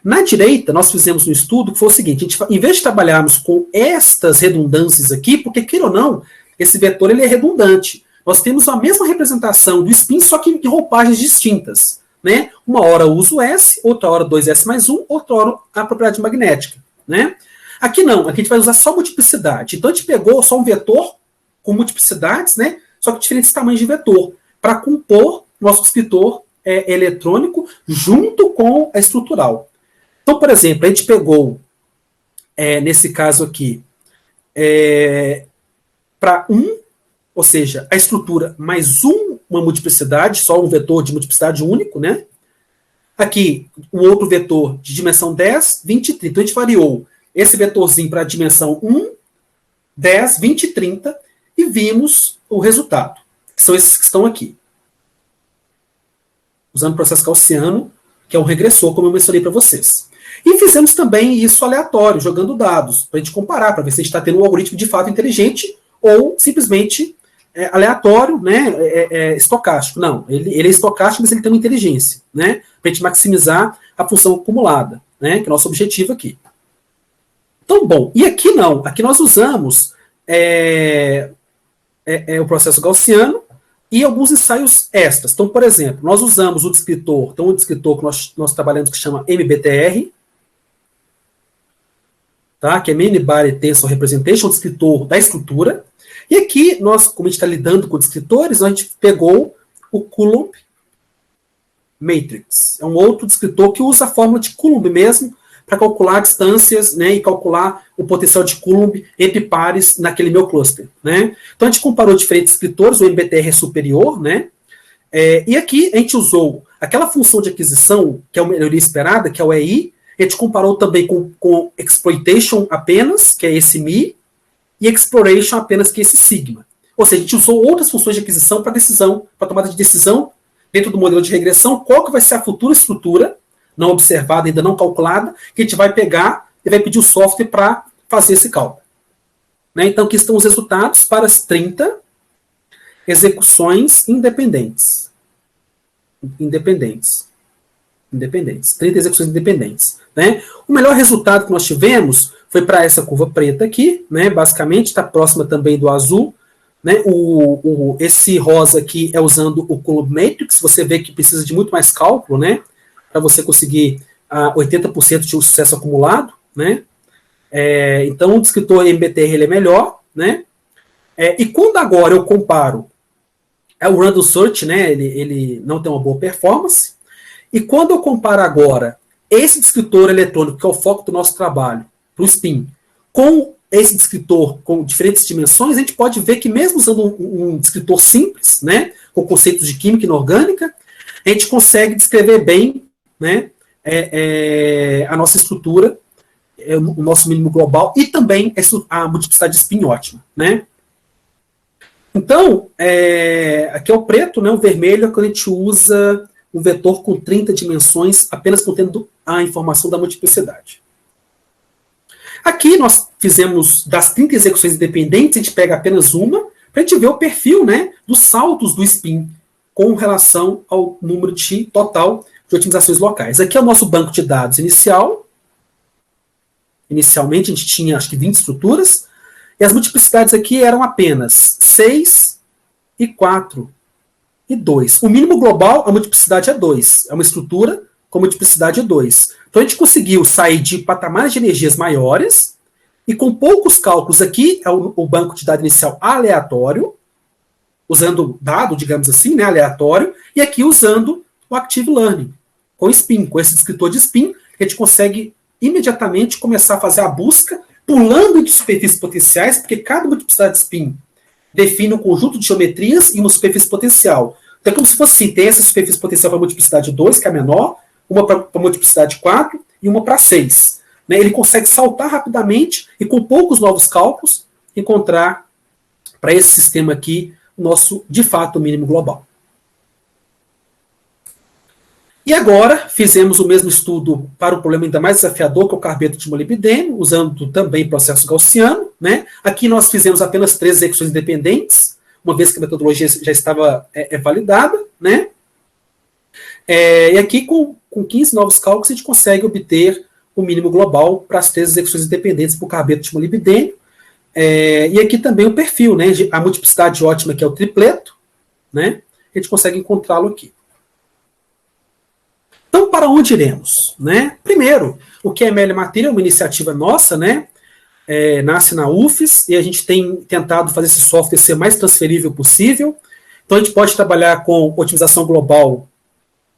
Na direita, nós fizemos um estudo que foi o seguinte, em vez de trabalharmos com estas redundâncias aqui, porque, queira ou não, esse vetor ele é redundante. Nós temos a mesma representação do spin, só que em roupagens distintas. Né? Uma hora eu uso S, outra hora 2S mais 1, outra hora a propriedade magnética. Né? Aqui não, aqui a gente vai usar só multiplicidade. Então a gente pegou só um vetor com multiplicidades, né? Só que diferentes tamanhos de vetor, para compor nosso descritor eletrônico junto com a estrutural. Então, por exemplo, a gente pegou, nesse caso aqui, para 1, ou seja, a estrutura mais uma multiplicidade, só um vetor de multiplicidade único, né? Aqui, um outro vetor de dimensão 10, 20 e 30. Então, a gente variou esse vetorzinho para a dimensão 1, 10, 20 e 30 e vimos o resultado, que são esses que estão aqui. Usando o processo gaussiano, que é um regressor, como eu mencionei para vocês. E fizemos também isso aleatório, jogando dados, para a gente comparar, para ver se a gente está tendo um algoritmo de fato inteligente ou simplesmente aleatório, né, estocástico. Não, ele é estocástico, mas ele tem uma inteligência, né, para a gente maximizar a função acumulada, né, que é o nosso objetivo aqui. Então, bom, e aqui não, aqui nós usamos o processo gaussiano e alguns ensaios extras. Então, por exemplo, nós usamos o descritor, então um descritor que nós trabalhamos que chama MBTR, tá, que é Many Body Tensor Representation, um descritor da estrutura. E aqui, nós, como a gente está lidando com descritores, a gente pegou o Coulomb Matrix. É um outro descritor que usa a fórmula de Coulomb mesmo para calcular distâncias, né, e calcular o potencial de Coulomb entre pares naquele meu cluster, né. Então, a gente comparou diferentes descritores, o MBTR é superior, né, e aqui a gente usou aquela função de aquisição, que é a melhoria esperada, que é o EI, a gente comparou também com exploitation apenas, que é esse mi, e exploration apenas, que é esse sigma. Ou seja, a gente usou outras funções de aquisição para decisão, para tomada de decisão dentro do modelo de regressão, qual que vai ser a futura estrutura, não observada, ainda não calculada, que a gente vai pegar e vai pedir o software para fazer esse cálculo. Né? Então, aqui estão os resultados para as 30 execuções independentes. 30 execuções independentes. Né? O melhor resultado que nós tivemos foi para essa curva preta aqui, né? Basicamente, está próxima também do azul. Né? Esse rosa aqui é usando o Coulomb Matrix, você vê que precisa de muito mais cálculo, né? Para você conseguir 80% de sucesso acumulado. Né? Então, o descritor MBTR ele é melhor. Né? E quando agora eu comparo o Random Search, né? Ele não tem uma boa performance. E quando eu comparo agora esse descritor eletrônico, que é o foco do nosso trabalho, para o SPIN, com esse descritor com diferentes dimensões, a gente pode ver que mesmo usando um descritor simples, né, com conceitos de química inorgânica, a gente consegue descrever bem, né, a nossa estrutura, o nosso mínimo global, e também a multiplicidade de SPIN ótima. Né. Então, aqui é o preto, né, o vermelho é quando a gente usa um vetor com 30 dimensões, apenas contendo a informação da multiplicidade. Aqui nós fizemos, das 30 execuções independentes, a gente pega apenas uma, para a gente ver o perfil, né, dos saltos do SPIN com relação ao número total de otimizações locais. Aqui é o nosso banco de dados inicial. Inicialmente a gente tinha, acho que 20 estruturas, e as multiplicidades aqui eram apenas 6 e 4 e 2. O mínimo global, a multiplicidade é 2. É uma estrutura com multiplicidade é 2. Então a gente conseguiu sair de patamares de energias maiores e com poucos cálculos aqui, é o banco de dados inicial aleatório, usando dado, digamos assim, né, aleatório, e aqui usando o Active Learning, com SPIN, com esse descritor de SPIN, que a gente consegue imediatamente começar a fazer a busca, pulando entre superfícies potenciais, porque cada multiplicidade de SPIN define um conjunto de geometrias e uma superfície potencial. Então é como se fosse assim, tem essa superfície potencial para a multiplicidade 2, que é a menor, uma para a multiplicidade 4 e uma para 6. Né? Ele consegue saltar rapidamente e com poucos novos cálculos encontrar para esse sistema aqui o nosso, de fato, mínimo global. E agora fizemos o mesmo estudo para um problema ainda mais desafiador, que é o carbeto de molibdênio, usando também processo gaussiano. Né? Aqui nós fizemos apenas 3 execuções independentes, uma vez que a metodologia já estava validada. Né? E aqui, com 15 novos cálculos, a gente consegue obter o mínimo global para as 3 execuções independentes para o carbeto de molibdênio. E aqui também o perfil, né, a multiplicidade ótima, que é o tripleto, né, a gente consegue encontrá-lo aqui. Então, para onde iremos? Né? Primeiro, o QML Material é uma iniciativa nossa, né, nasce na UFES, e a gente tem tentado fazer esse software ser mais transferível possível. Então, a gente pode trabalhar com otimização global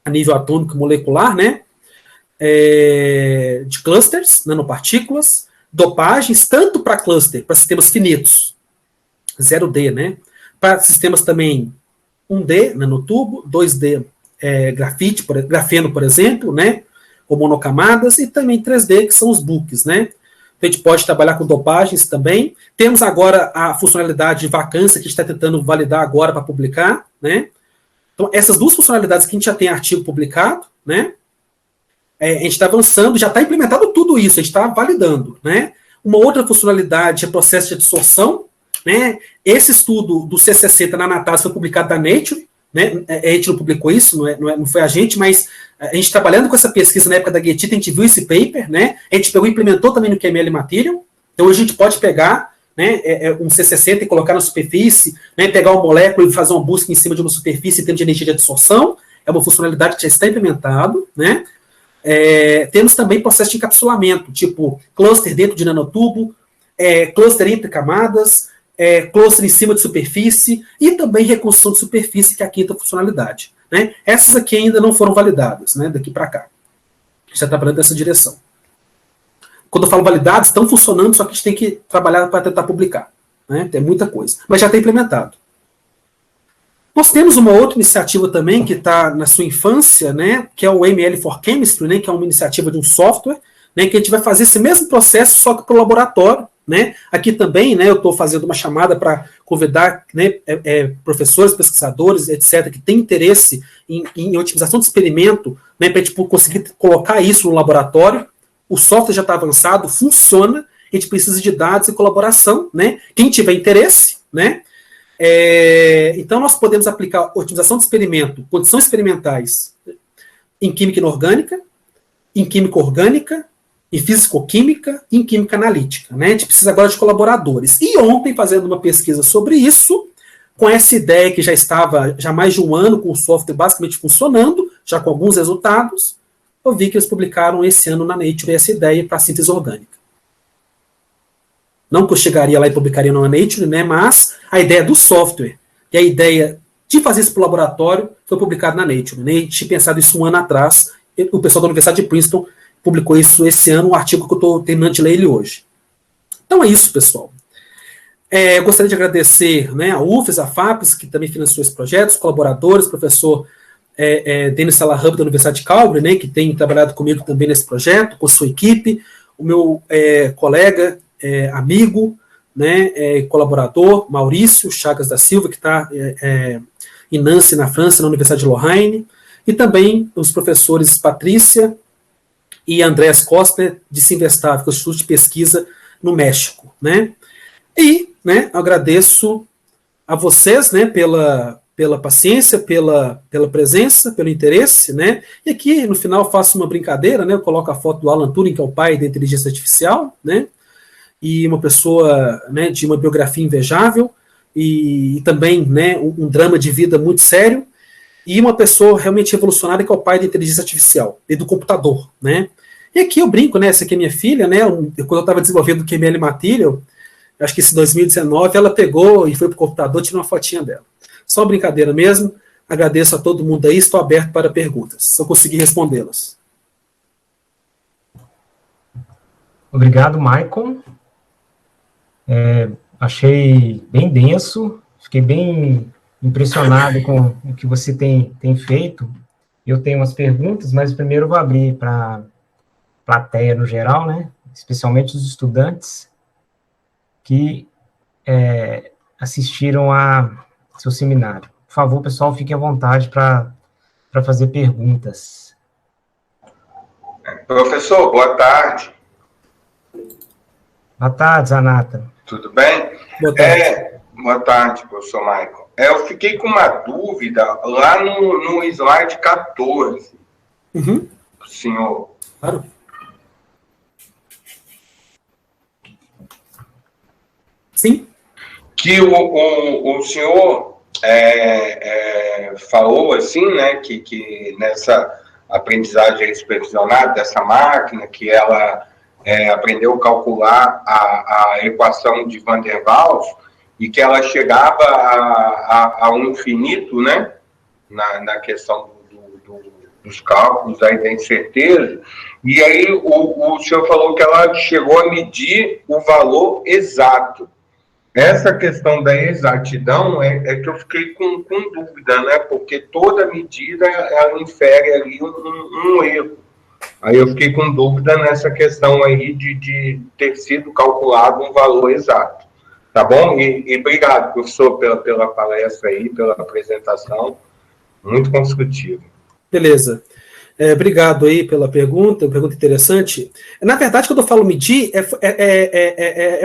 a nível atômico e molecular, né, de clusters, nanopartículas, dopagens, tanto para cluster, para sistemas finitos, 0D, né, para sistemas também 1D, nanotubo, 2D, grafeno, por exemplo, né, ou monocamadas, e também 3D, que são os books, né. Então, a gente pode trabalhar com dopagens também. Temos agora a funcionalidade de vacância, que a gente está tentando validar agora para publicar, né. Então, essas 2 funcionalidades que a gente já tem artigo publicado, né, a gente está avançando, já está implementado tudo isso, a gente está validando. Né. Uma outra funcionalidade é processo de adsorção. Né. Esse estudo do C60 na Natas foi publicado da Nature. Né. A gente não publicou isso, não foi a gente, mas a gente trabalhando com essa pesquisa na época da Getita, a gente viu esse paper, né, a gente pegou e implementou também no QML Material. Então, hoje a gente pode pegar, né, um C60 e colocar na superfície, né, pegar uma molécula e fazer uma busca em cima de uma superfície em termos de energia de adsorção. É uma funcionalidade que já está implementado. Né. Temos também processo de encapsulamento, tipo cluster dentro de nanotubo, cluster entre camadas, cluster em cima de superfície e também reconstrução de superfície, que é a 5ª funcionalidade. Né. Essas aqui ainda não foram validadas, né, daqui para cá. A gente está trabalhando nessa direção. Quando eu falo validados, estão funcionando, só que a gente tem que trabalhar para tentar publicar. Né? Tem muita coisa. Mas já está implementado. Nós temos uma outra iniciativa também que está na sua infância, né, que é o ML for Chemistry, né, que é uma iniciativa de um software, né, que a gente vai fazer esse mesmo processo, só que para o laboratório. Né. Aqui também, né, eu estou fazendo uma chamada para convidar, né, professores, pesquisadores, etc., que têm interesse em otimização de experimento, né, para a gente conseguir colocar isso no laboratório. O software já está avançado, funciona, a gente precisa de dados e colaboração. Né. Quem tiver interesse, né, então nós podemos aplicar otimização de experimento, condições experimentais em química inorgânica, em química orgânica, em físico-química e em química analítica. Né? A gente precisa agora de colaboradores. E ontem, fazendo uma pesquisa sobre isso, com essa ideia que já estava já há mais de um ano com o software basicamente funcionando, já com alguns resultados, eu vi que eles publicaram esse ano na Nature essa ideia para síntese orgânica. Não que eu chegaria lá e publicaria na Nature, né, mas a ideia do software e a ideia de fazer isso para o laboratório foi publicada na Nature. Né? A gente tinha pensado isso um ano atrás, o pessoal da Universidade de Princeton publicou isso esse ano, um artigo que eu estou terminando de ler ele hoje. Então é isso, pessoal. Eu gostaria de agradecer, né, a UFES, a FAPES, que também financiou esse projeto, os colaboradores, o professor Denis Salahub, da Universidade de Calgary, né, que tem trabalhado comigo também nesse projeto, com sua equipe, o meu colega, amigo, né, colaborador, Maurício Chagas da Silva, que está em Nancy, na França, na Universidade de Lorraine, e também os professores Patrícia e Andrés Costa, de Sinvestav, que é o Instituto de Pesquisa no México. Né? E, né, agradeço a vocês, né, pela paciência, pela presença, pelo interesse, né? E aqui, no final, faço uma brincadeira, né? Eu coloco a foto do Alan Turing, que é o pai da inteligência artificial, né? E uma pessoa, né, de uma biografia invejável, e também, né, um drama de vida muito sério, e uma pessoa realmente revolucionária, que é o pai da inteligência artificial, e do computador, né? E aqui eu brinco, né? Essa aqui é minha filha, né? Quando eu estava desenvolvendo o QML Material, acho que esse 2019, ela pegou e foi para o computador, tirou uma fotinha dela. Só brincadeira mesmo. Agradeço a todo mundo aí, estou aberto para perguntas, se eu conseguir respondê-las. Obrigado, Maicon. Achei bem denso, fiquei bem impressionado com o que você tem feito. Eu tenho umas perguntas, mas primeiro eu vou abrir para a plateia no geral, né? Especialmente os estudantes que assistiram a seu seminário. Por favor, pessoal, fiquem à vontade para fazer perguntas. Professor, boa tarde. Boa tarde, Zanata. Tudo bem? Boa tarde. Boa tarde, professor Maicon. Eu fiquei com uma dúvida lá no slide 14. Uhum. Senhor. Claro. Sim. Que o senhor falou assim, né, que nessa aprendizagem supervisionada dessa máquina, que ela aprendeu a calcular a equação de Van der Waals e que ela chegava a um infinito, né, na questão dos cálculos aí da incerteza, e aí o senhor falou que ela chegou a medir o valor exato. Essa questão da exatidão é que eu fiquei com dúvida, né? Porque toda medida ela infere ali um erro. Aí eu fiquei com dúvida nessa questão aí de ter sido calculado um valor exato. Tá bom? E obrigado, professor, pela palestra aí, pela apresentação. Muito construtiva. Beleza. Obrigado aí pela pergunta interessante. Na verdade, quando eu falo medir,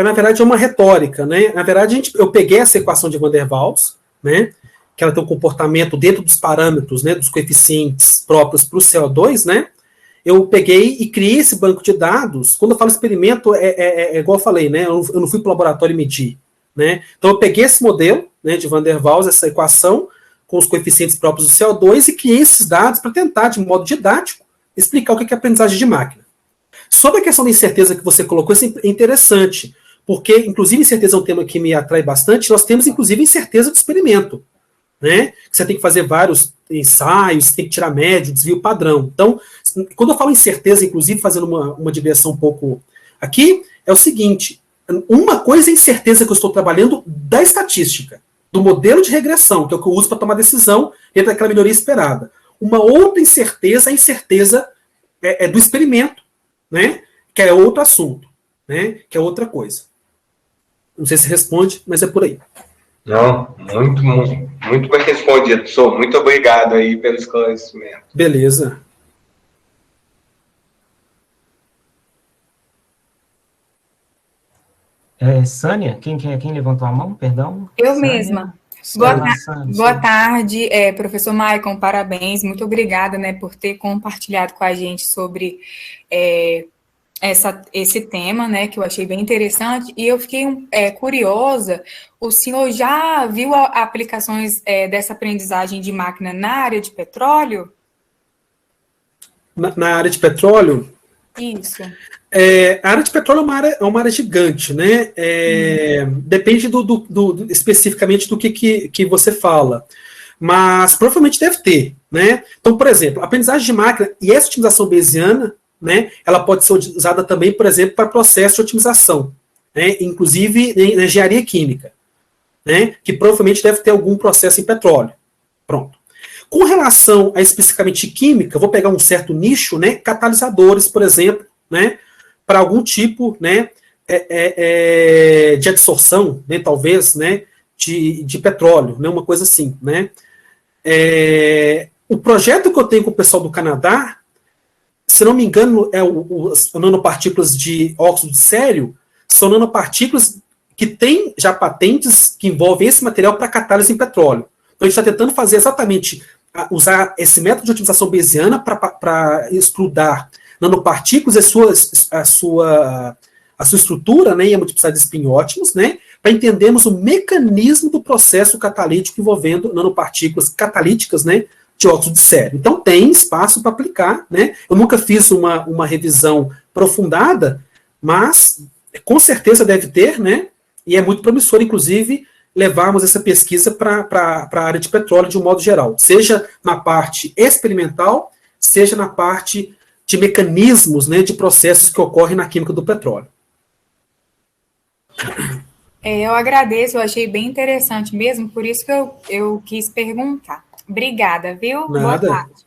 na verdade, é uma retórica, né? Na verdade, eu peguei essa equação de Van der Waals, né? Que ela tem um comportamento dentro dos parâmetros, né? Dos coeficientes próprios para o CO2, né? Eu peguei e criei esse banco de dados. Quando eu falo experimento, igual eu falei, né? Eu não fui para o laboratório medir, né? Então, eu peguei esse modelo, né, de Van der Waals, essa equação, com os coeficientes próprios do CO2 e criei esses dados para tentar, de modo didático, explicar o que é aprendizagem de máquina. Sobre a questão da incerteza que você colocou, isso é interessante, porque, inclusive, incerteza é um tema que me atrai bastante. Nós temos, inclusive, incerteza do experimento, né? Você tem que fazer vários ensaios, tem que tirar médio, desvio padrão. Então, quando eu falo incerteza, inclusive, fazendo uma digressão um pouco Aqui é o seguinte, uma coisa é a incerteza que eu estou trabalhando da estatística, do modelo de regressão, que é o que eu uso para tomar decisão dentro daquela melhoria esperada. Uma outra incerteza é a incerteza do experimento, né? Que é outro assunto, né? Que é outra coisa. Não sei se responde, mas é por aí. Não, muito bem respondido, professor. Muito obrigado aí pelo esclarecimento. Beleza. Sânia, quem levantou a mão? Perdão. Eu Sânia. mesma. Sânia. Boa tarde, professor Maicon, parabéns. Muito obrigada, né, por ter compartilhado com a gente sobre esse tema, né, que eu achei bem interessante. E eu fiquei curiosa, o senhor já viu aplicações dessa aprendizagem de máquina na área de petróleo? Na área de petróleo? Isso. A área de petróleo é uma área gigante, né? Depende especificamente do que você fala. Mas provavelmente deve ter, né? Então, por exemplo, a aprendizagem de máquina e essa otimização bayesiana, né? Ela pode ser usada também, por exemplo, para processo de otimização, né? Inclusive na engenharia química, né? Que provavelmente deve ter algum processo em petróleo. Pronto. Com relação a especificamente química, vou pegar um certo nicho, né? Catalisadores, por exemplo, né? Para algum tipo, né? De adsorção, né? Talvez, né? De petróleo, né? Uma coisa assim, né? O projeto que eu tenho com o pessoal do Canadá, se não me engano, as nanopartículas de óxido de sério, são nanopartículas que têm já patentes que envolvem esse material para catálise em petróleo. Então, a gente está tentando fazer exatamente, usar esse método de otimização bayesiana para estudar nanopartículas e a sua estrutura, né, e a multiplicidade de spin ótimos, né, para entendermos o mecanismo do processo catalítico envolvendo nanopartículas catalíticas, né, de óxido de sério. Então, tem espaço para aplicar, né? Eu nunca fiz uma revisão aprofundada, mas com certeza deve ter, né? E é muito promissor, inclusive, levarmos essa pesquisa para a área de petróleo de um modo geral, seja na parte experimental, seja na parte de mecanismos, né, de processos que ocorrem na química do petróleo. Eu agradeço, eu achei bem interessante mesmo, por isso que eu quis perguntar. Obrigada, viu? Nada. Boa tarde.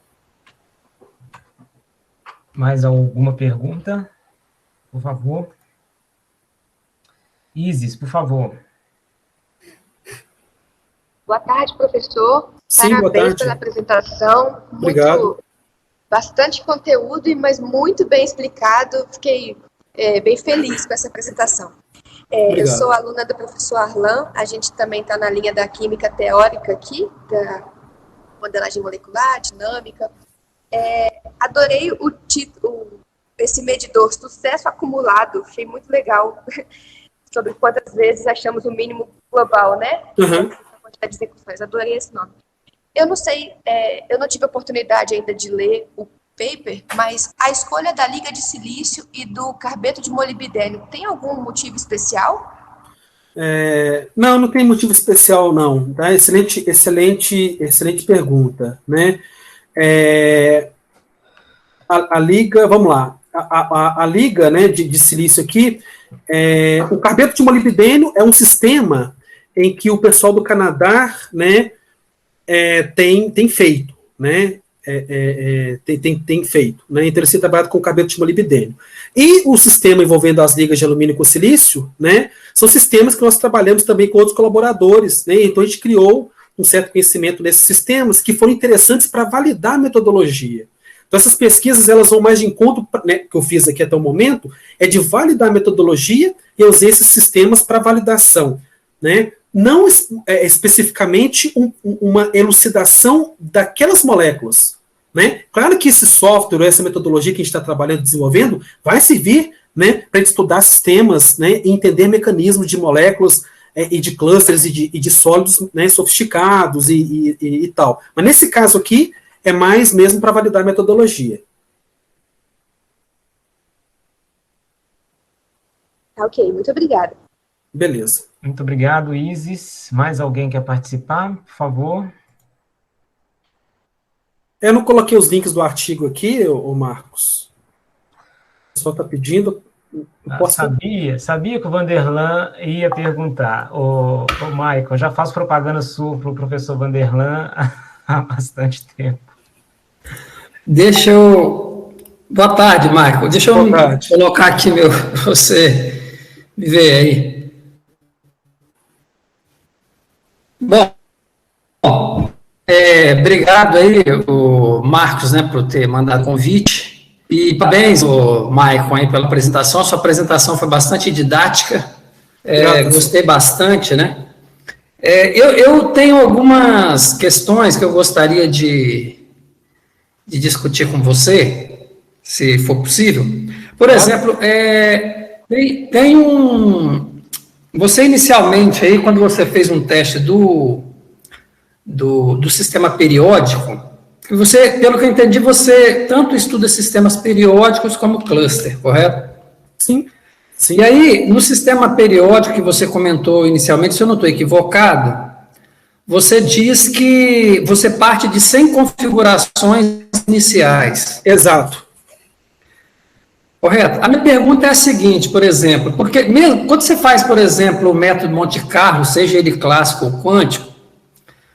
Mais alguma pergunta? Por favor. Isis, por favor. Boa tarde, professor. Sim, parabéns boa tarde. pela apresentação. Obrigado. Bastante conteúdo, mas muito bem explicado. Fiquei bem feliz com essa apresentação. Eu sou aluna do professor Arlan. A gente também está na linha da química teórica aqui, da modelagem molecular, dinâmica. Adorei o título, esse medidor, sucesso acumulado. Achei muito legal sobre quantas vezes achamos o mínimo global, né? Uhum. De execuções. Adorei esse nome. Eu não sei, eu não tive a oportunidade ainda de ler o paper, mas a escolha da liga de silício e do carbeto de molibdênio tem algum motivo especial? Não tem motivo especial, não. Tá? Excelente pergunta, né? A liga, vamos lá. A liga, né, de silício aqui, o carbeto de molibdênio é um sistema em que o pessoal do Canadá, né, tem feito, né, tem feito, né, então eles têm trabalhado com o carbeto de molibdênio. E o sistema envolvendo as ligas de alumínio com silício, né, são sistemas que nós trabalhamos também com outros colaboradores, né, então a gente criou um certo conhecimento nesses sistemas que foram interessantes para validar a metodologia. Então essas pesquisas, elas vão mais de encontro, né, que eu fiz aqui até o momento, é de validar a metodologia, e eu usei esses sistemas para validação, né, não especificamente uma elucidação daquelas moléculas, né? Claro que esse software, essa metodologia que a gente está trabalhando, desenvolvendo, vai servir, né, para estudar sistemas, né, e entender mecanismos de moléculas e de clusters e de sólidos, né, sofisticados e tal. Mas nesse caso aqui, é mais mesmo para validar a metodologia. Ok, muito obrigada. Beleza. Muito obrigado, Isis. Mais alguém quer participar, por favor? Eu não coloquei os links do artigo aqui, ô Marcos. O pessoal está pedindo. Sabia que o Vanderlan ia perguntar. Ô, Michael, já faço propaganda sua para o professor Vanderlan há bastante tempo. Boa tarde, Michael. Deixa eu colocar aqui para você me ver aí. Bom, obrigado aí, o Marcos, né, por ter mandado o convite. E parabéns, Michael, aí, pela apresentação. Sua apresentação foi bastante didática. Gostei bastante, né? Eu tenho algumas questões que eu gostaria de discutir com você, se for possível. Por exemplo, você inicialmente, aí, quando você fez um teste do sistema periódico, você, pelo que eu entendi, você tanto estuda sistemas periódicos como cluster, correto? Sim. E aí, no sistema periódico que você comentou inicialmente, se eu não estou equivocado, você diz que você parte de 100 configurações iniciais. Exato. Correto? A minha pergunta é a seguinte, por exemplo, porque mesmo quando você faz, por exemplo, o método Monte Carlo, seja ele clássico ou quântico,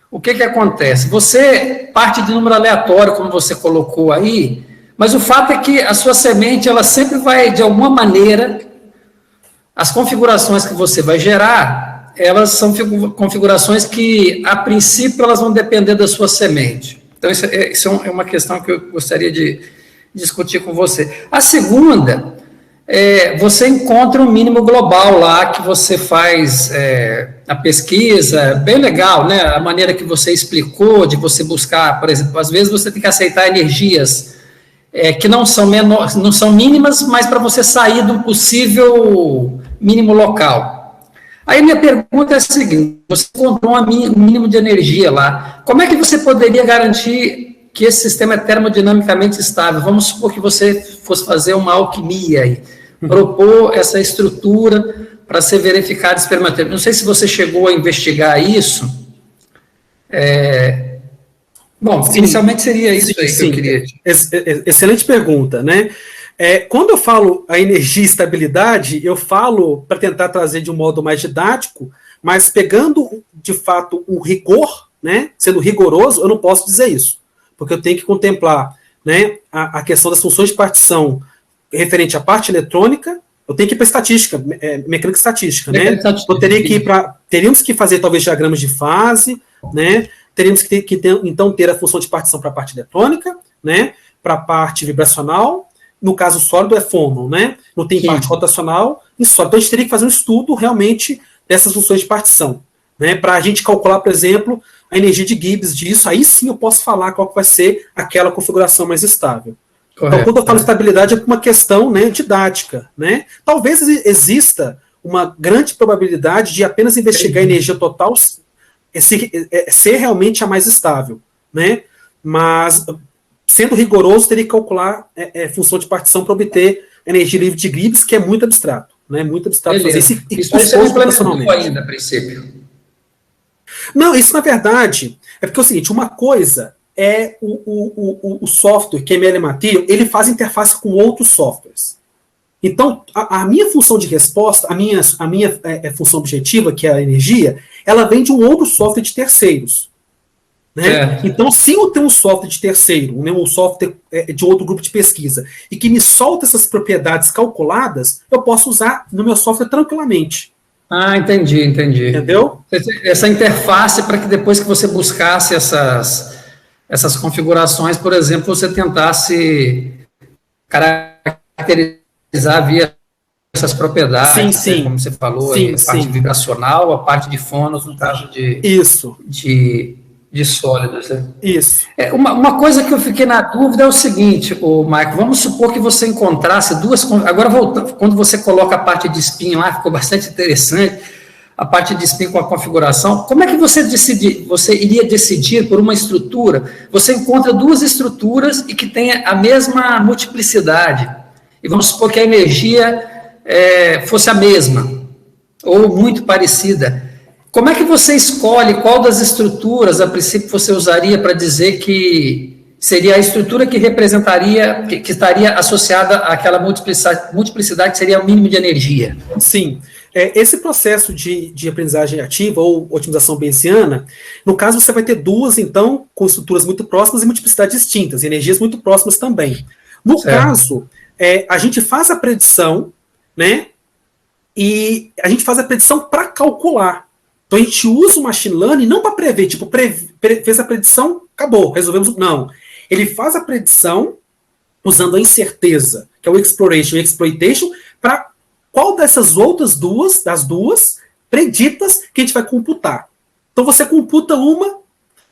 o que acontece? Você parte de número aleatório, como você colocou aí, mas o fato é que a sua semente, ela sempre vai, de alguma maneira, as configurações que você vai gerar, elas são configurações que, a princípio, elas vão depender da sua semente. Então, isso é uma questão que eu gostaria de discutir com você. A segunda, você encontra um mínimo global lá, que você faz a pesquisa, bem legal, né? A maneira que você explicou, de você buscar, por exemplo, às vezes você tem que aceitar energias que não são mínimas, mas para você sair do possível mínimo local. Aí minha pergunta é a seguinte: você encontrou um mínimo de energia lá, como é que você poderia garantir que esse sistema é termodinamicamente estável? Vamos supor que você fosse fazer uma alquimia aí, propor essa estrutura para ser verificada experimentalmente. Não sei se você chegou a investigar isso. Bom, sim, inicialmente seria isso aí que eu queria. Excelente pergunta, né? Quando eu falo a energia e estabilidade, eu falo para tentar trazer de um modo mais didático, mas pegando, de fato, o rigor, né? Sendo rigoroso, eu não posso dizer isso, porque eu tenho que contemplar, né, a questão das funções de partição referente à parte eletrônica. Eu tenho que ir para estatística, mecânica estatística, né? Teríamos que fazer, talvez, diagramas de fase, né? Teríamos que então, ter a função de partição para a parte eletrônica, né? Para a parte vibracional. No caso sólido é Phonon, né? Não tem parte rotacional em sólido. Então, a gente teria que fazer um estudo, realmente, dessas funções de partição, né? Para a gente calcular, por exemplo, a energia de Gibbs disso. Aí sim eu posso falar qual que vai ser aquela configuração mais estável. Correto. Então, quando eu falo estabilidade, é uma questão, né, didática, né? Talvez exista uma grande probabilidade de apenas investigar a energia total ser realmente a mais estável, né? Mas, sendo rigoroso, teria que calcular função de partição para obter energia livre de Gibbs, que é muito abstrato, né? Muito abstrato fazer isso. Isso você não implementou ainda, a princípio. Não, isso na verdade é porque é o seguinte: uma coisa é o software, que é ML Material, ele faz interface com outros softwares. Então, a minha função de resposta, a minha função objetiva, que é a energia, ela vem de um outro software de terceiros. Né? Então, se eu tenho um software de terceiro, né, um software de outro grupo de pesquisa, e que me solta essas propriedades calculadas, eu posso usar no meu software tranquilamente. Ah, entendi. Entendeu? Essa interface, para que depois que você buscasse essas configurações, por exemplo, você tentasse caracterizar via essas propriedades, sim. Como você falou, a parte vibracional, a parte de fonos, no caso de sólidos. Né? Isso. Uma coisa que eu fiquei na dúvida é o seguinte, Michael, vamos supor que você encontrasse duas... Agora, voltando, quando você coloca a parte de spin lá, ficou bastante interessante, a parte de spin com a configuração, como é que você iria decidir por uma estrutura? Você encontra duas estruturas e que tem a mesma multiplicidade, e vamos supor que a energia fosse a mesma, ou muito parecida. Como é que você escolhe qual das estruturas, a princípio, você usaria para dizer que seria a estrutura que representaria, que estaria associada àquela multiplicidade que seria o mínimo de energia. Sim. Esse processo de aprendizagem ativa ou otimização bayesiana, no caso você vai ter duas, então, com estruturas muito próximas e multiplicidades distintas, e energias muito próximas também. No caso, a gente faz a predição, né, e a gente faz a predição para calcular. Então a gente usa o machine learning não para prever, tipo, fez a predição, acabou, resolvemos. Não. Ele faz a predição usando a incerteza, que é o exploration e exploitation, para qual dessas outras duas, das duas, preditas que a gente vai computar. Então você computa uma,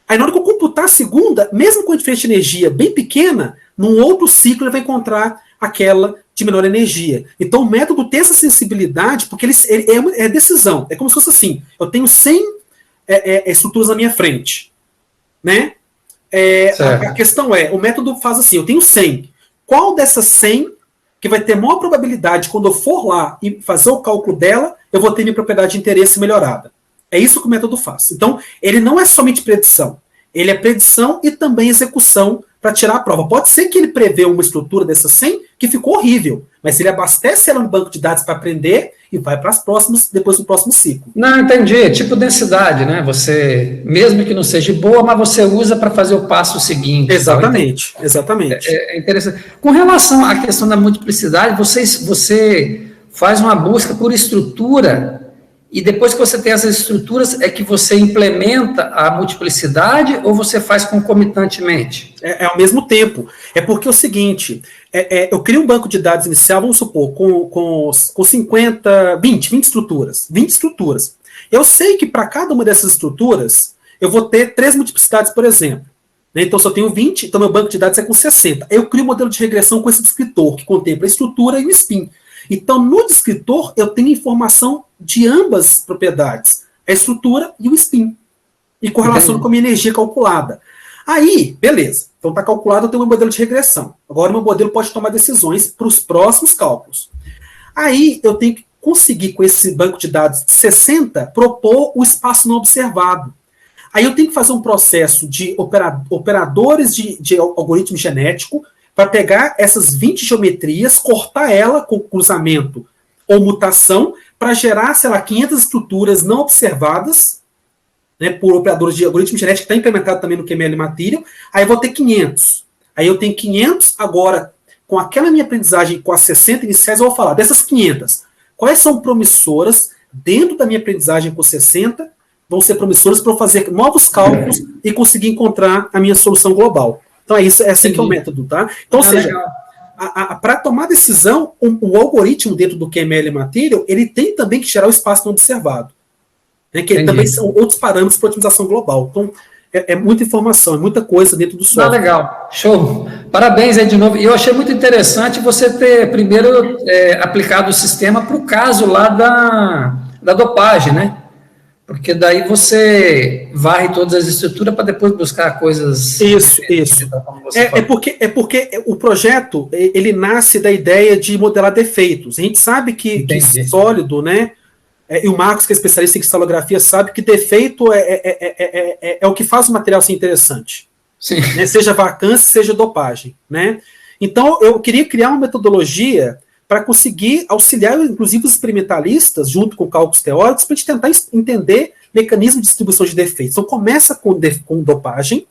aí na hora que eu computar a segunda, mesmo com a diferença de energia bem pequena, num outro ciclo ele vai encontrar aquela de menor energia. Então o método tem essa sensibilidade, porque ele é decisão. É como se fosse assim, eu tenho 100 estruturas na minha frente. Né? A questão o método faz assim, eu tenho 100. Qual dessas 100 que vai ter maior probabilidade, quando eu for lá e fazer o cálculo dela, eu vou ter minha propriedade de interesse melhorada. É isso que o método faz. Então, ele não é somente predição. Ele é predição e também execução para tirar a prova. Pode ser que ele prevê uma estrutura dessas 100 que ficou horrível, mas ele abastece ela no banco de dados para aprender e vai para as próximas, depois do próximo ciclo. Não, entendi. Tipo densidade, né? Você, mesmo que não seja boa, mas você usa para fazer o passo seguinte. Exatamente, exatamente. É interessante. Com relação à questão da multiplicidade, você faz uma busca por estrutura e depois que você tem essas estruturas, é que você implementa a multiplicidade ou você faz concomitantemente? É ao mesmo tempo. É porque é o seguinte, eu crio um banco de dados inicial, vamos supor, com 20 estruturas. 20 estruturas. Eu sei que para cada uma dessas estruturas, eu vou ter 3 multiplicidades, por exemplo. Então, se eu tenho 20, então meu banco de dados é com 60. Eu crio um modelo de regressão com esse descritor, que contempla a estrutura e o spin. Então, no descritor, eu tenho informação de ambas propriedades, a estrutura e o spin, e correlaciono com a minha energia calculada. Aí, beleza, então está calculado, eu tenho um modelo de regressão. Agora, meu modelo pode tomar decisões para os próximos cálculos. Aí, eu tenho que conseguir, com esse banco de dados de 60, propor o espaço não observado. Aí, eu tenho que fazer um processo de operadores de algoritmo genético, para pegar essas 20 geometrias, cortar ela com cruzamento ou mutação, para gerar, sei lá, 500 estruturas não observadas, né, por operadores de algoritmo genético, que está implementado também no QML Material, aí eu vou ter 500. Aí eu tenho 500, agora, com aquela minha aprendizagem, com as 60 iniciais, eu vou falar, dessas 500, quais são promissoras, dentro da minha aprendizagem com 60, vão ser promissoras para eu fazer novos cálculos e conseguir encontrar a minha solução global. Então, é assim que é o método, tá? Então, ou seja, para tomar decisão, o algoritmo dentro do QML Material, ele tem também que gerar o espaço não observado. Né, que também são outros parâmetros para otimização global. Então, é muita informação, é muita coisa dentro do software. Legal, show. Parabéns aí de novo. E eu achei muito interessante você ter primeiro aplicado o sistema para o caso lá da dopagem, né? Porque daí você varre todas as estruturas para depois buscar coisas... Isso. Porque o projeto, ele nasce da ideia de modelar defeitos. A gente sabe que sólido, né? E o Marcos, que é especialista em cristalografia, sabe que defeito é o que faz o material ser interessante. Sim. Né? Seja vacância, seja dopagem. Né? Então, eu queria criar uma metodologia para conseguir auxiliar, inclusive, os experimentalistas, junto com cálculos teóricos, para a gente tentar entender mecanismo de distribuição de defeitos. Então, começa com dopagem,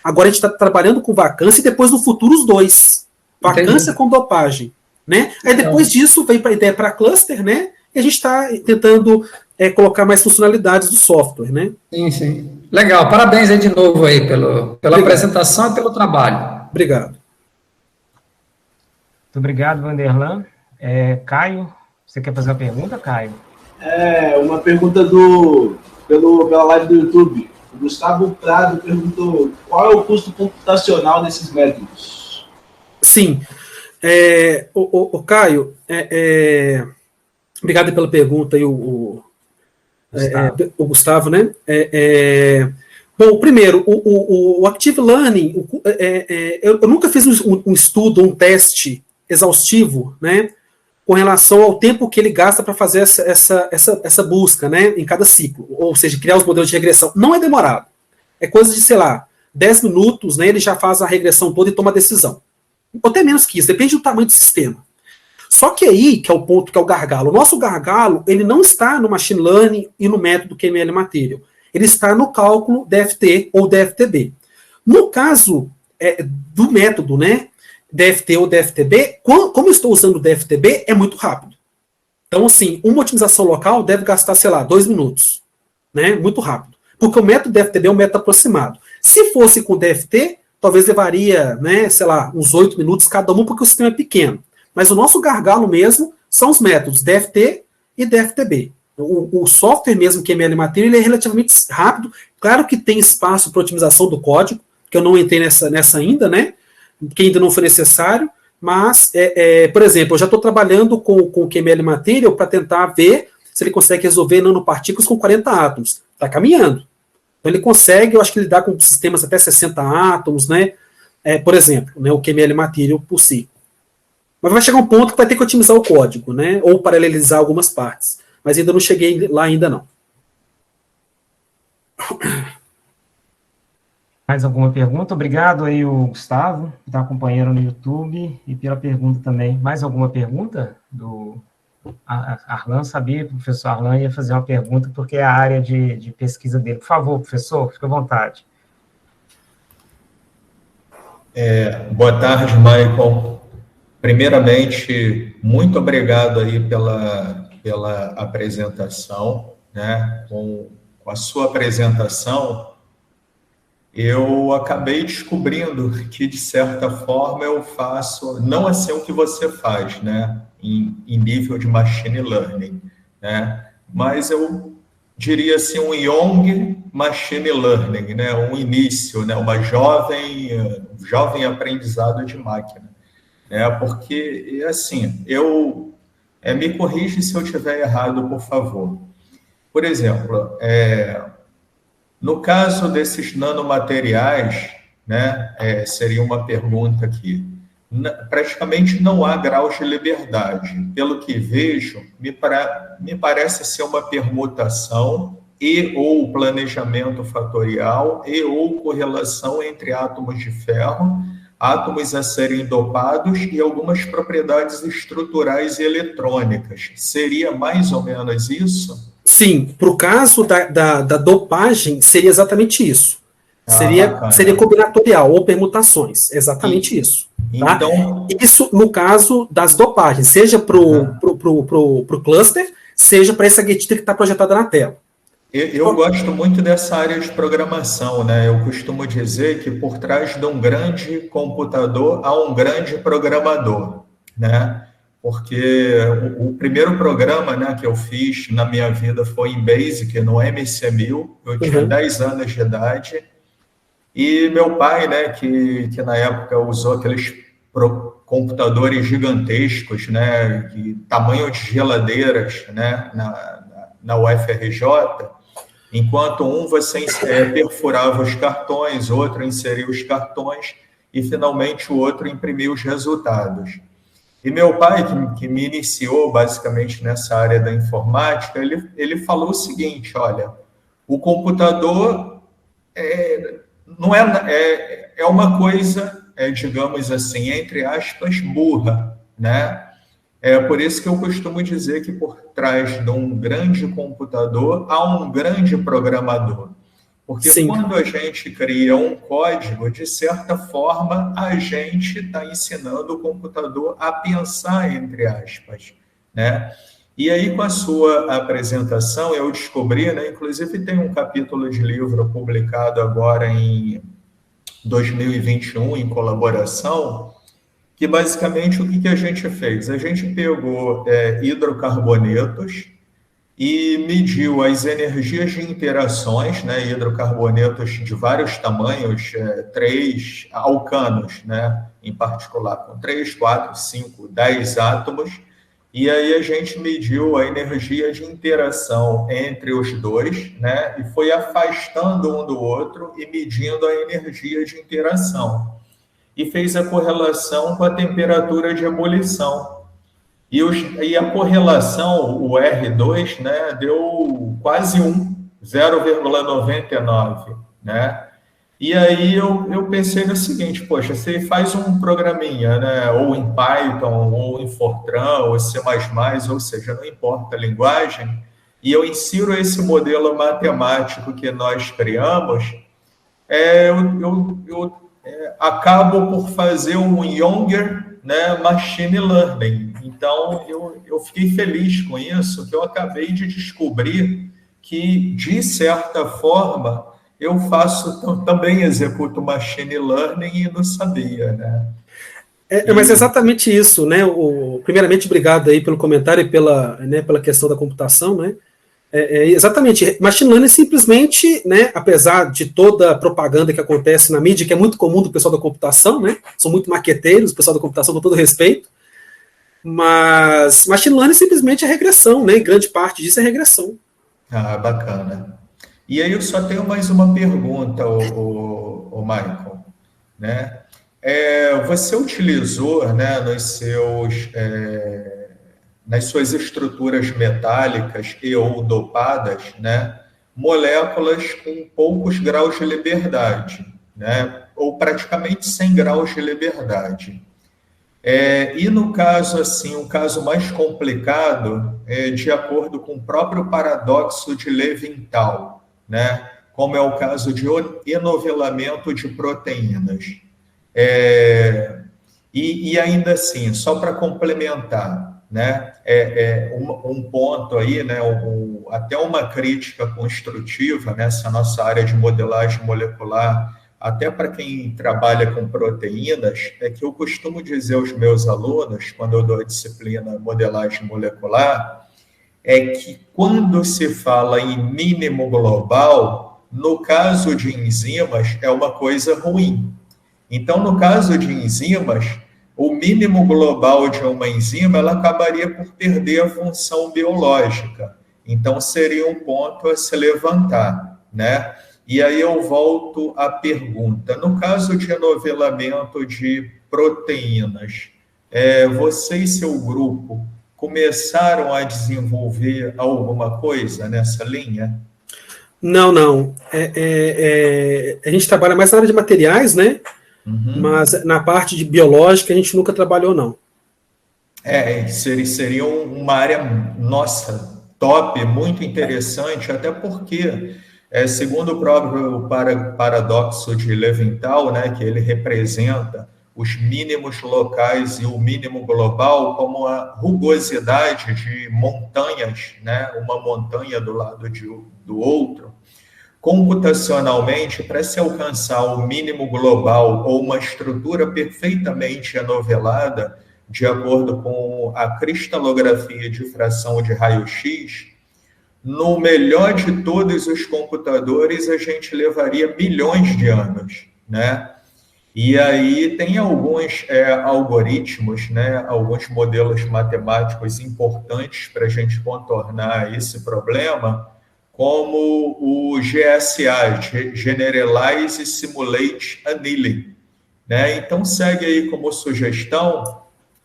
agora a gente está trabalhando com vacância, e depois, no futuro, os dois. Vacância com dopagem. Né? Aí, depois disso, vem para a ideia para cluster, né? E a gente está tentando colocar mais funcionalidades do software. Né? Sim. Legal, parabéns aí de novo aí pela apresentação e pelo trabalho. Obrigado. Muito obrigado, Vanderlan. Caio, você quer fazer uma pergunta, Caio? Uma pergunta pela live do YouTube. O Gustavo Prado perguntou qual é o custo computacional desses métodos. Sim. O Caio, obrigado pela pergunta, e o Gustavo, né? Bom, primeiro, o Active Learning, eu nunca fiz um estudo, um teste exaustivo, né, com relação ao tempo que ele gasta para fazer essa busca, né, em cada ciclo, ou seja, criar os modelos de regressão. Não é demorado. É coisa de, sei lá, 10 minutos, né, ele já faz a regressão toda e toma a decisão. Ou até menos que isso, depende do tamanho do sistema. Só que aí, que é o ponto, que é o gargalo. O nosso gargalo, ele não está no machine learning e no método QML Material. Ele está no cálculo DFT ou DFTB. No caso do método, né, DFT ou DFTB, como eu estou usando o DFTB, é muito rápido. Então, assim, uma otimização local deve gastar, sei lá, 2 minutos. Né, muito rápido. Porque o método DFTB é um método aproximado. Se fosse com DFT, talvez levaria, né, sei lá, uns 8 minutos cada um, porque o sistema é pequeno. Mas o nosso gargalo mesmo são os métodos DFT e DFTB. O software mesmo, QML Material, ele é relativamente rápido. Claro que tem espaço para otimização do código, que eu não entrei nessa ainda, né? Que ainda não foi necessário. Mas, por exemplo, eu já estou trabalhando com o QML Material para tentar ver se ele consegue resolver nanopartículas com 40 átomos. Está caminhando. Então ele consegue, eu acho que lidar com sistemas até 60 átomos, né? Por exemplo, né, o QML Material por si. Mas vai chegar um ponto que vai ter que otimizar o código, né? Ou paralelizar algumas partes. Mas ainda não cheguei lá ainda não. Mais alguma pergunta? Obrigado aí, o Gustavo, que está acompanhando no YouTube, e pela pergunta também. Mais alguma pergunta? Arlan, sabia que o professor Arlan ia fazer uma pergunta, porque é a área de pesquisa dele. Por favor, professor, fique à vontade. Boa tarde, Michael. Primeiramente, muito obrigado aí pela apresentação, né? Com a sua apresentação, eu acabei descobrindo que, de certa forma, eu faço, não assim o que você faz, né? Em nível de machine learning, né? Mas eu diria assim, um young machine learning, né? Um início, né? Uma jovem aprendizado de máquina. Porque, assim, me corrige se eu estiver errado, por favor. Por exemplo, no caso desses nanomateriais, né, seria uma pergunta aqui, praticamente não há graus de liberdade. Pelo que vejo, me parece ser uma permutação e ou planejamento fatorial e ou correlação entre átomos de ferro, átomos a serem dopados e algumas propriedades estruturais e eletrônicas. Seria mais ou menos isso? Sim, para o caso da dopagem, seria exatamente isso. Seria combinatorial ou permutações, exatamente isso. Tá? Então, isso no caso das dopagens, seja para o cluster, seja para essa guetita que está projetada na tela. Eu gosto muito dessa área de programação, né? Eu costumo dizer que por trás de um grande computador há um grande programador, né? Porque o primeiro programa, né, que eu fiz na minha vida foi em Basic, no MC1000, eu tinha 10 anos de idade, e meu pai, né, que na época usou aqueles computadores gigantescos, né, de tamanho de geladeiras, né, na UFRJ, enquanto você perfurava os cartões, outro inseria os cartões e, finalmente, o outro imprimia os resultados. E meu pai, que me iniciou, basicamente, nessa área da informática, ele falou o seguinte, olha, o computador é uma coisa, digamos assim, entre aspas, burra, né? É por isso que eu costumo dizer que por trás de um grande computador há um grande programador. Porque Sim. Quando a gente cria um código, de certa forma, a gente está ensinando o computador a pensar, entre aspas, né? E aí, com a sua apresentação, eu descobri, né, inclusive tem um capítulo de livro publicado agora em 2021, em colaboração, que basicamente o que a gente fez? A gente pegou hidrocarbonetos e mediu as energias de interações, né, hidrocarbonetos de vários tamanhos, 3 alcanos, né, em particular, com 3, 4, 5, 10 átomos, e aí a gente mediu a energia de interação entre os dois, né, e foi afastando um do outro e medindo a energia de interação. E fez a correlação com a temperatura de ebulição. E a correlação, o R2, né, deu quase 0,99, né? E aí eu pensei no seguinte, poxa, você faz um programinha, né, ou em Python, ou em Fortran, ou C++, ou seja, não importa a linguagem, e eu insiro esse modelo matemático que nós criamos, eu acabo por fazer um Younger, né, Machine Learning. Então, eu fiquei feliz com isso, que eu acabei de descobrir que, de certa forma, eu também executo Machine Learning e não sabia, né? Mas é exatamente isso, né? Primeiramente, obrigado aí pelo comentário e pela questão da computação, né? Exatamente, Machine Learning simplesmente, né, apesar de toda a propaganda que acontece na mídia, que é muito comum do pessoal da computação, né? São muito marqueteiros, o pessoal da computação, com todo respeito, mas Machine Learning simplesmente é regressão, né? Grande parte disso é regressão. Ah, bacana. E aí eu só tenho mais uma pergunta, o Michael, né? Você utilizou, né, nas suas estruturas metálicas e ou dopadas, né, moléculas com poucos graus de liberdade, né, ou praticamente 100 graus de liberdade. E no caso, assim, um caso mais complicado, de acordo com o próprio paradoxo de Levi-Tal, né, como é o caso de enovelamento de proteínas. E ainda assim, só para complementar, né, um ponto aí, né, até uma crítica construtiva nessa nossa área de modelagem molecular, até para quem trabalha com proteínas, é que eu costumo dizer aos meus alunos, quando eu dou a disciplina modelagem molecular, é que quando se fala em mínimo global, no caso de enzimas, é uma coisa ruim. Então, no caso de enzimas, o mínimo global de uma enzima, ela acabaria por perder a função biológica. Então, seria um ponto a se levantar, né? E aí eu volto à pergunta. No caso de enovelamento de proteínas, você e seu grupo começaram a desenvolver alguma coisa nessa linha? Não. A gente trabalha mais na área de materiais, né? Uhum. Mas na parte de biológica a gente nunca trabalhou, não. Seria uma área, nossa, top, muito interessante, até porque, segundo o próprio paradoxo de Levi-Tal, né, que ele representa os mínimos locais e o mínimo global como a rugosidade de montanhas, né, uma montanha do lado do outro. Computacionalmente, para se alcançar o mínimo global ou uma estrutura perfeitamente enovelada, de acordo com a cristalografia de fração de raio-x, no melhor de todos os computadores, a gente levaria milhões de anos, né? E aí tem alguns algoritmos, né, alguns modelos matemáticos importantes para a gente contornar esse problema, como o GSA, Generalize Simulate Annealing, né? Então, segue aí como sugestão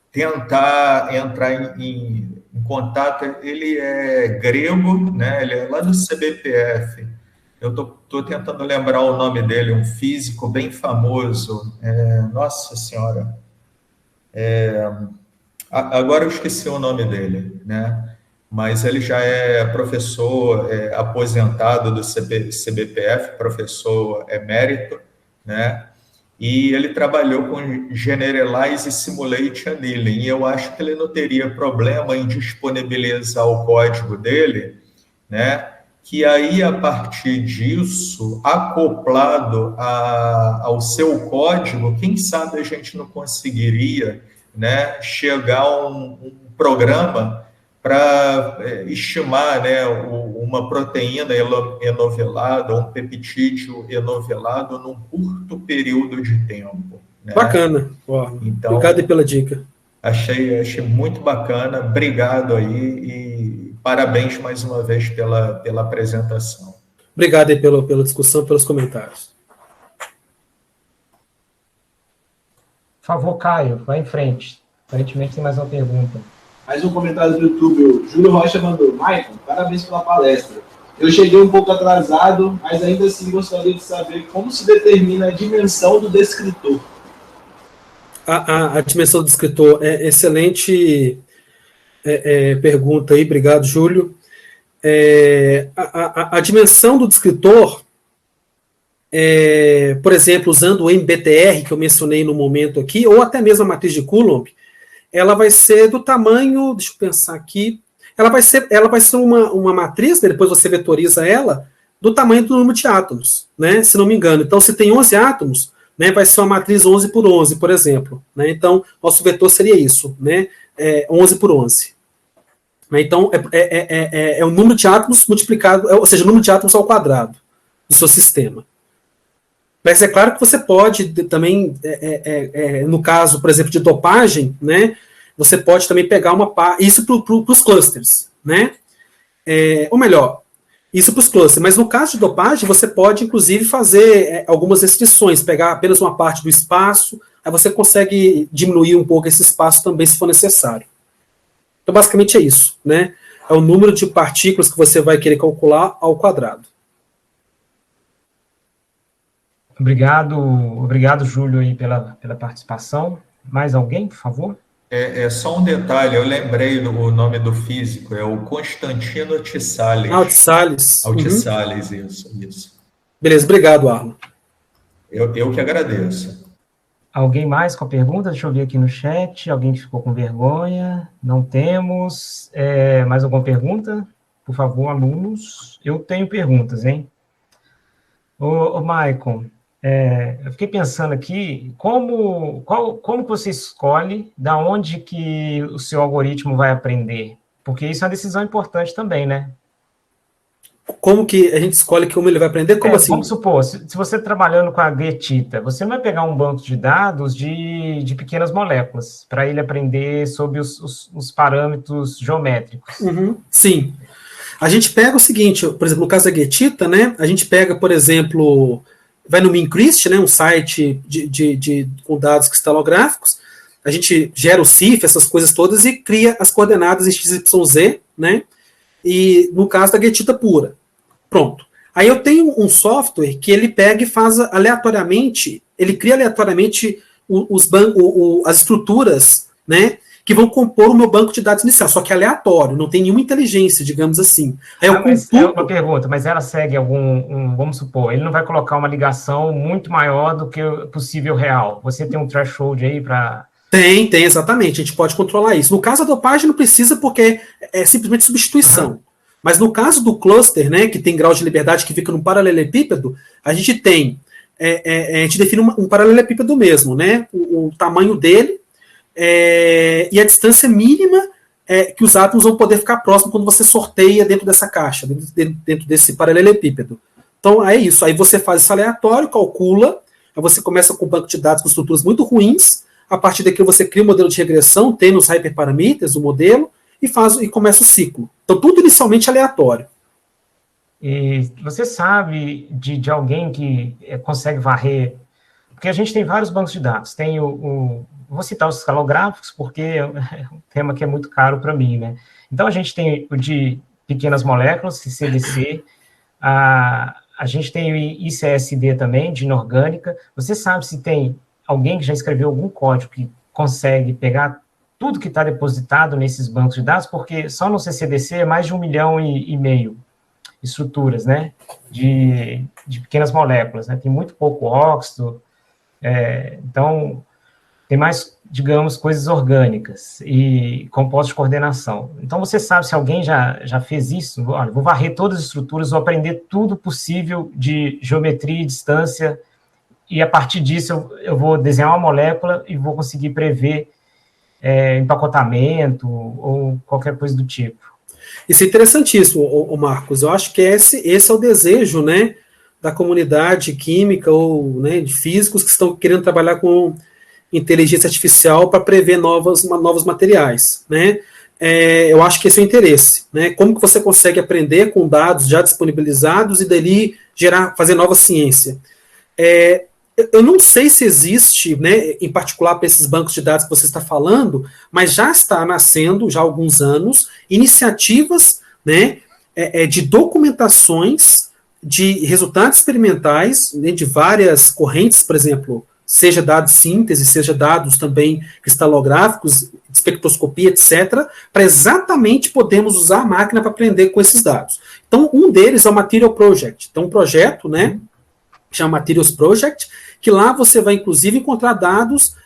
tentar entrar em contato. Ele é grego, né? Ele é lá do CBPF. Eu estou tentando lembrar o nome dele, um físico bem famoso. Nossa Senhora. Agora eu esqueci o nome dele, né? Mas ele já é professor aposentado do CBPF, professor emérito, né? E ele trabalhou com Generalize Simulate Annealing, e eu acho que ele não teria problema em disponibilizar o código dele, né? Que aí, a partir disso, acoplado ao seu código, quem sabe a gente não conseguiria, né, chegar a um programa para estimar, né, uma proteína enovelada, um peptídeo enovelado num curto período de tempo. Né? Bacana. Então, obrigado pela dica. Achei muito bacana. Obrigado aí e parabéns mais uma vez pela apresentação. Obrigado aí pela discussão, pelos comentários. Por favor, Caio, vai em frente. Aparentemente tem mais uma pergunta. Mais um comentário do YouTube. O Júlio Rocha mandou: Michael, parabéns pela palestra. Eu cheguei um pouco atrasado, mas ainda assim gostaria de saber como se determina a dimensão do descritor. A dimensão do descritor é excelente pergunta aí, obrigado, Júlio. A dimensão do descritor, por exemplo, usando o MBTR, que eu mencionei no momento aqui, ou até mesmo a matriz de Coulomb, ela vai ser do tamanho, deixa eu pensar aqui, ela vai ser uma matriz, né, depois você vetoriza ela, do tamanho do número de átomos, né, se não me engano. Então, se tem 11 átomos, né, vai ser uma matriz 11 por 11, por exemplo. Né, então, nosso vetor seria isso, né, 11 por 11. Então, é o número de átomos multiplicado, ou seja, o número de átomos ao quadrado do seu sistema. Mas é claro que você pode também, no caso, por exemplo, de dopagem, né, você pode também pegar isso para os clusters, né? Ou melhor, isso para os clusters. Mas no caso de dopagem, você pode, inclusive, fazer algumas restrições, pegar apenas uma parte do espaço, aí você consegue diminuir um pouco esse espaço também, se for necessário. Então, basicamente é isso, né? É o número de partículas que você vai querer calcular ao quadrado. Obrigado, Júlio, aí pela participação. Mais alguém, por favor? Só um detalhe, eu lembrei o nome do físico, é o Constantino Tissales. Tissales. Tissales, isso. Beleza, obrigado, Arno. Eu que agradeço. Alguém mais com a pergunta? Deixa eu ver aqui no chat. Alguém que ficou com vergonha? Não temos. Mais alguma pergunta? Por favor, alunos. Eu tenho perguntas, hein? Ô Maicon, eu fiquei pensando aqui, como que você escolhe da onde que o seu algoritmo vai aprender? Porque isso é uma decisão importante também, né? Como que a gente escolhe como ele vai aprender? Como assim? Vamos supor, se você trabalhando com a Getita, você não vai pegar um banco de dados de pequenas moléculas para ele aprender sobre os parâmetros geométricos. Sim. A gente pega o seguinte, por exemplo, no caso da Getita, né, a gente pega, por exemplo, vai no Mincrist, né, um site com dados cristalográficos, a gente gera o CIF, essas coisas todas, e cria as coordenadas em XYZ, né, e no caso da Getita pura. Pronto. Aí eu tenho um software que ele pega e faz aleatoriamente, ele cria aleatoriamente as estruturas, né, que vão compor o meu banco de dados inicial, só que é aleatório, não tem nenhuma inteligência, digamos assim. Aí uma pergunta, mas ela segue vamos supor, ele não vai colocar uma ligação muito maior do que o possível real. Você tem um threshold aí para... Tem, exatamente, a gente pode controlar isso. No caso da dopagem não precisa porque é simplesmente substituição. Mas no caso do cluster, né, que tem grau de liberdade que fica num paralelepípedo, a gente tem, a gente define um paralelepípedo mesmo, né, o tamanho dele, e a distância mínima que os átomos vão poder ficar próximos quando você sorteia dentro dessa caixa, dentro desse paralelepípedo. Então, é isso. Aí você faz isso aleatório, calcula, aí você começa com um banco de dados com estruturas muito ruins, a partir daqui você cria um modelo de regressão, tem nos hyperparameters o modelo, e começa o ciclo. Então, tudo inicialmente aleatório. E você sabe de alguém que consegue varrer... Porque a gente tem vários bancos de dados. Tem vou citar os escalográficos, porque é um tema que é muito caro para mim, né? Então, a gente tem o de pequenas moléculas, CDC, a gente tem o ICSD também, de inorgânica. Você sabe se tem alguém que já escreveu algum código que consegue pegar tudo que está depositado nesses bancos de dados, porque só no CCDC é mais de 1,5 milhão estruturas, né, de pequenas moléculas, né, tem muito pouco óxido, então tem mais, digamos, coisas orgânicas e compostos de coordenação. Então você sabe se alguém já fez isso, olha, vou varrer todas as estruturas, vou aprender tudo possível de geometria e distância, e a partir disso eu vou desenhar uma molécula e vou conseguir prever empacotamento ou qualquer coisa do tipo. Isso é interessantíssimo, Marcos. Eu acho que esse é o desejo, né, da comunidade química ou, né, de físicos que estão querendo trabalhar com inteligência artificial para prever novos materiais, né? Eu acho que esse é o interesse, né? Como que você consegue aprender com dados já disponibilizados e dali fazer nova ciência? Eu não sei se existe, né, em particular para esses bancos de dados que você está falando, mas já está nascendo, já há alguns anos, iniciativas, né, de documentações de resultados experimentais, né, de várias correntes, por exemplo, seja dados síntese, seja dados também cristalográficos, espectroscopia, etc., para exatamente podermos usar a máquina para aprender com esses dados. Então, um deles é o Material Project. Então, um projeto, né, chama Materials Project, que lá você vai, inclusive, encontrar dados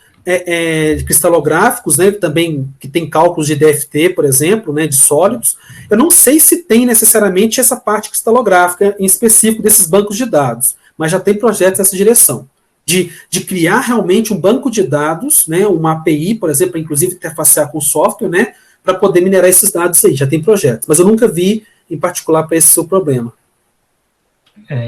cristalográficos, né, também que tem cálculos de DFT, por exemplo, né, de sólidos. Eu não sei se tem necessariamente essa parte cristalográfica em específico desses bancos de dados, mas já tem projetos nessa direção. De criar realmente um banco de dados, né, uma API, por exemplo, inclusive interfacear com software, né, para poder minerar esses dados aí, já tem projetos, mas eu nunca vi em particular para esse seu problema.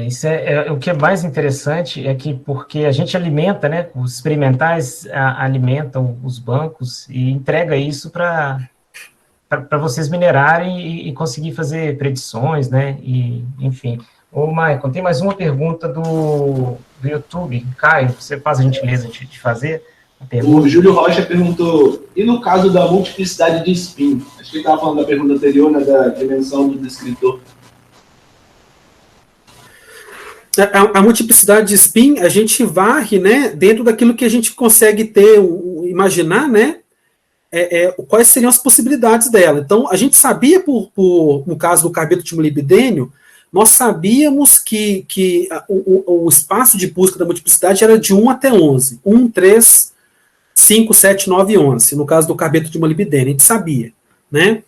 Isso o que é mais interessante é que, porque a gente alimenta, né, os experimentais alimentam os bancos e entrega isso para vocês minerarem e conseguir fazer predições, né, e enfim. Ô, Maicon, tem mais uma pergunta do YouTube. Caio, você faz a gentileza de fazer a pergunta? O Júlio Rocha perguntou, e no caso da multiplicidade de spin? Acho que ele estava falando da pergunta anterior, né, da dimensão do descritor. A multiplicidade de spin, a gente varre, né, dentro daquilo que a gente consegue imaginar, né, quais seriam as possibilidades dela. Então, a gente sabia, no caso do carbeto de molibdênio, nós sabíamos que o espaço de busca da multiplicidade era de 1 até 11. 1, 3, 5, 7, 9 e 11. No caso do carbeto de molibdênio, a gente sabia, né?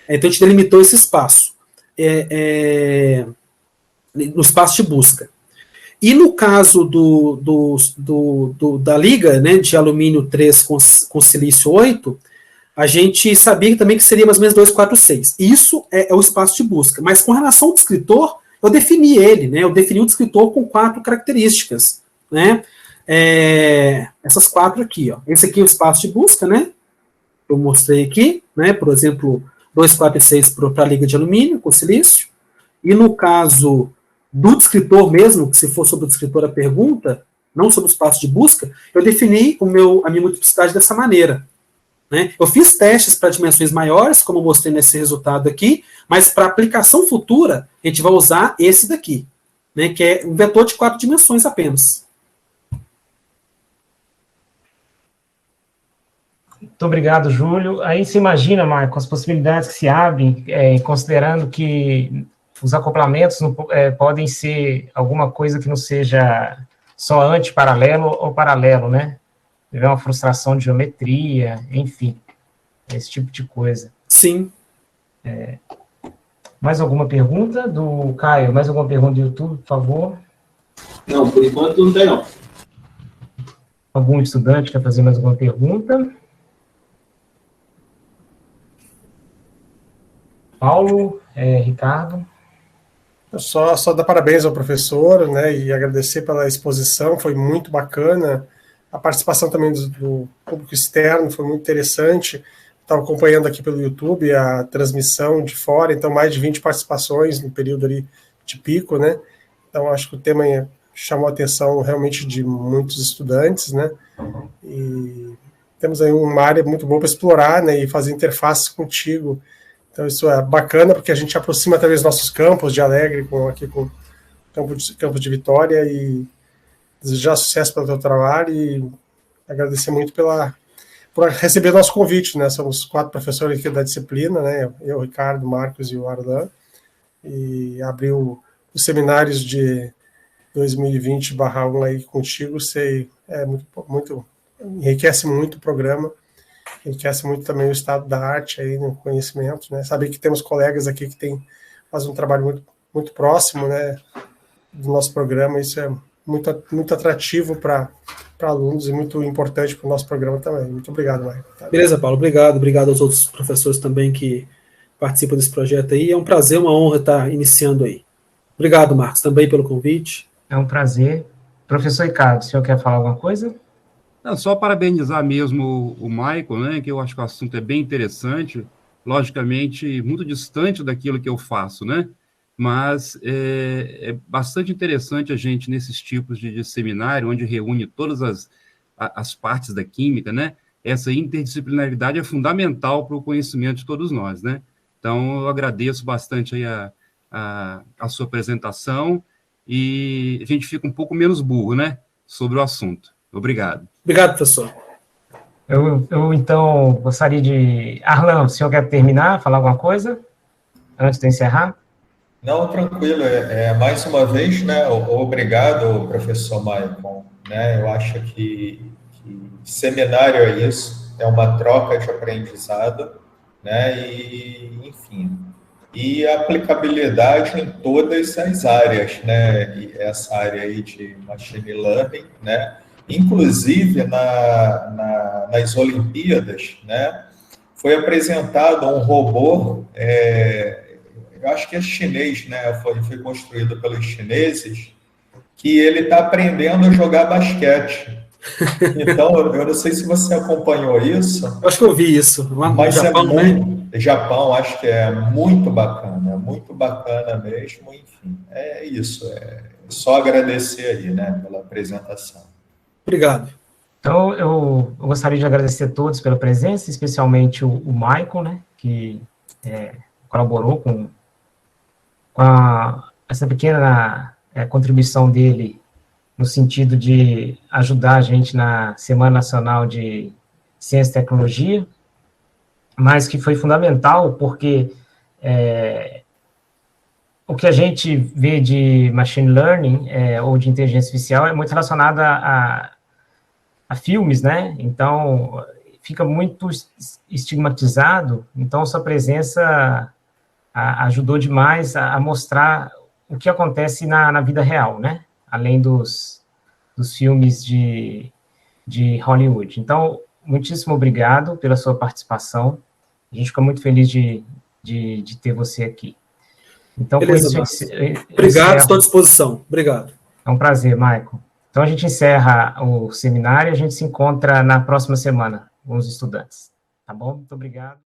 Então, a gente delimitou esse espaço. No espaço de busca. E no caso da liga, né, de alumínio 3 com silício 8, a gente sabia também que seria mais ou menos 2, 4, 6. Isso é o espaço de busca. Mas com relação ao descritor, eu defini ele, né? Eu defini o descritor com 4 características, né? Essas 4 aqui, ó. Esse aqui é o espaço de busca, né? Eu mostrei aqui, né? Por exemplo, 2, 4 e 6 para a liga de alumínio com silício. E no caso do descritor mesmo, que se for sobre o descritor a pergunta, não sobre o espaço de busca, eu defini a minha multiplicidade dessa maneira. Né? Eu fiz testes para dimensões maiores, como eu mostrei nesse resultado aqui, mas para aplicação futura, a gente vai usar esse daqui, né, que é um vetor de 4 dimensões apenas. Muito obrigado, Júlio. Aí você imagina, Marco, as possibilidades que se abrem, considerando que os acoplamentos podem ser alguma coisa que não seja só antiparalelo ou paralelo, né? Tiver uma frustração de geometria, enfim, esse tipo de coisa. Sim. Mais alguma pergunta do Caio? Mais alguma pergunta do YouTube, por favor? Não, por enquanto não tem, não. Algum estudante quer fazer mais alguma pergunta? Paulo, Ricardo? Só dar parabéns ao professor, né, e agradecer pela exposição, foi muito bacana. A participação também do público externo foi muito interessante. Estava acompanhando aqui pelo YouTube a transmissão de fora, então mais de 20 participações no período ali de pico, né? Então acho que o tema chamou a atenção realmente de muitos estudantes, né? E temos aí uma área muito boa para explorar, né, e fazer interfaces contigo. Então isso é bacana porque a gente aproxima através dos nossos campos de Alegre com o campo de Vitória, e desejar sucesso para o teu trabalho e agradecer muito por receber nosso convite, né? Somos 4 professores aqui da disciplina, né? Eu, Ricardo, Marcos e o Arlan, e abriu os seminários de 2020/1 aí contigo, muito enriquece muito o programa, enriquece muito também o estado da arte aí no conhecimento, né? Saber que temos colegas aqui que fazem um trabalho muito, muito próximo, né, do nosso programa, isso é muito atrativo para alunos e muito importante para o nosso programa também. Muito obrigado, Maicon. Beleza, Paulo, obrigado aos outros professores também que participam desse projeto aí. É um prazer, uma honra estar iniciando aí. Obrigado, Marcos, também pelo convite. É um prazer. Professor Ricardo, o senhor quer falar alguma coisa? Não, só parabenizar mesmo o Maicon, né, que eu acho que o assunto é bem interessante, logicamente muito distante daquilo que eu faço, né? Mas é bastante interessante a gente, nesses tipos de seminário, onde reúne todas as partes da química, né? Essa interdisciplinaridade é fundamental para o conhecimento de todos nós, né? Então, eu agradeço bastante aí a sua apresentação e a gente fica um pouco menos burro, né, sobre o assunto. Obrigado. Obrigado, professor. Eu então, gostaria de... Arlan, o senhor quer terminar, falar alguma coisa, antes de encerrar? Não, tranquilo. Mais uma vez, né, obrigado, professor Maicon. Né, eu acho que seminário é isso, é uma troca de aprendizado, né, e, enfim, e aplicabilidade em todas as áreas, né, e essa área aí de machine learning, né, inclusive nas Olimpíadas, né, foi apresentado um robô, eu acho que é chinês, né, foi construído pelos chineses, que ele está aprendendo a jogar basquete. Então, eu não sei se você acompanhou isso. Eu acho que eu vi isso. Mas Japão, né? Japão, acho que é muito bacana mesmo. Enfim, é isso. É só agradecer aí, né, pela apresentação. Obrigado. Então, eu gostaria de agradecer a todos pela presença, especialmente o Michael, né, que colaborou com essa pequena contribuição dele no sentido de ajudar a gente na Semana Nacional de Ciência e Tecnologia, mas que foi fundamental porque o que a gente vê de machine learning ou de inteligência artificial é muito relacionado a filmes, né? Então, fica muito estigmatizado, então sua presença ajudou demais a mostrar o que acontece na vida real, né? Além dos filmes de Hollywood. Então, muitíssimo obrigado pela sua participação. A gente fica muito feliz de ter você aqui. Então, beleza, com isso, obrigado, estou à disposição. Obrigado. É um prazer, Michael. Então, a gente encerra o seminário e a gente se encontra na próxima semana com os estudantes. Tá bom? Muito obrigado.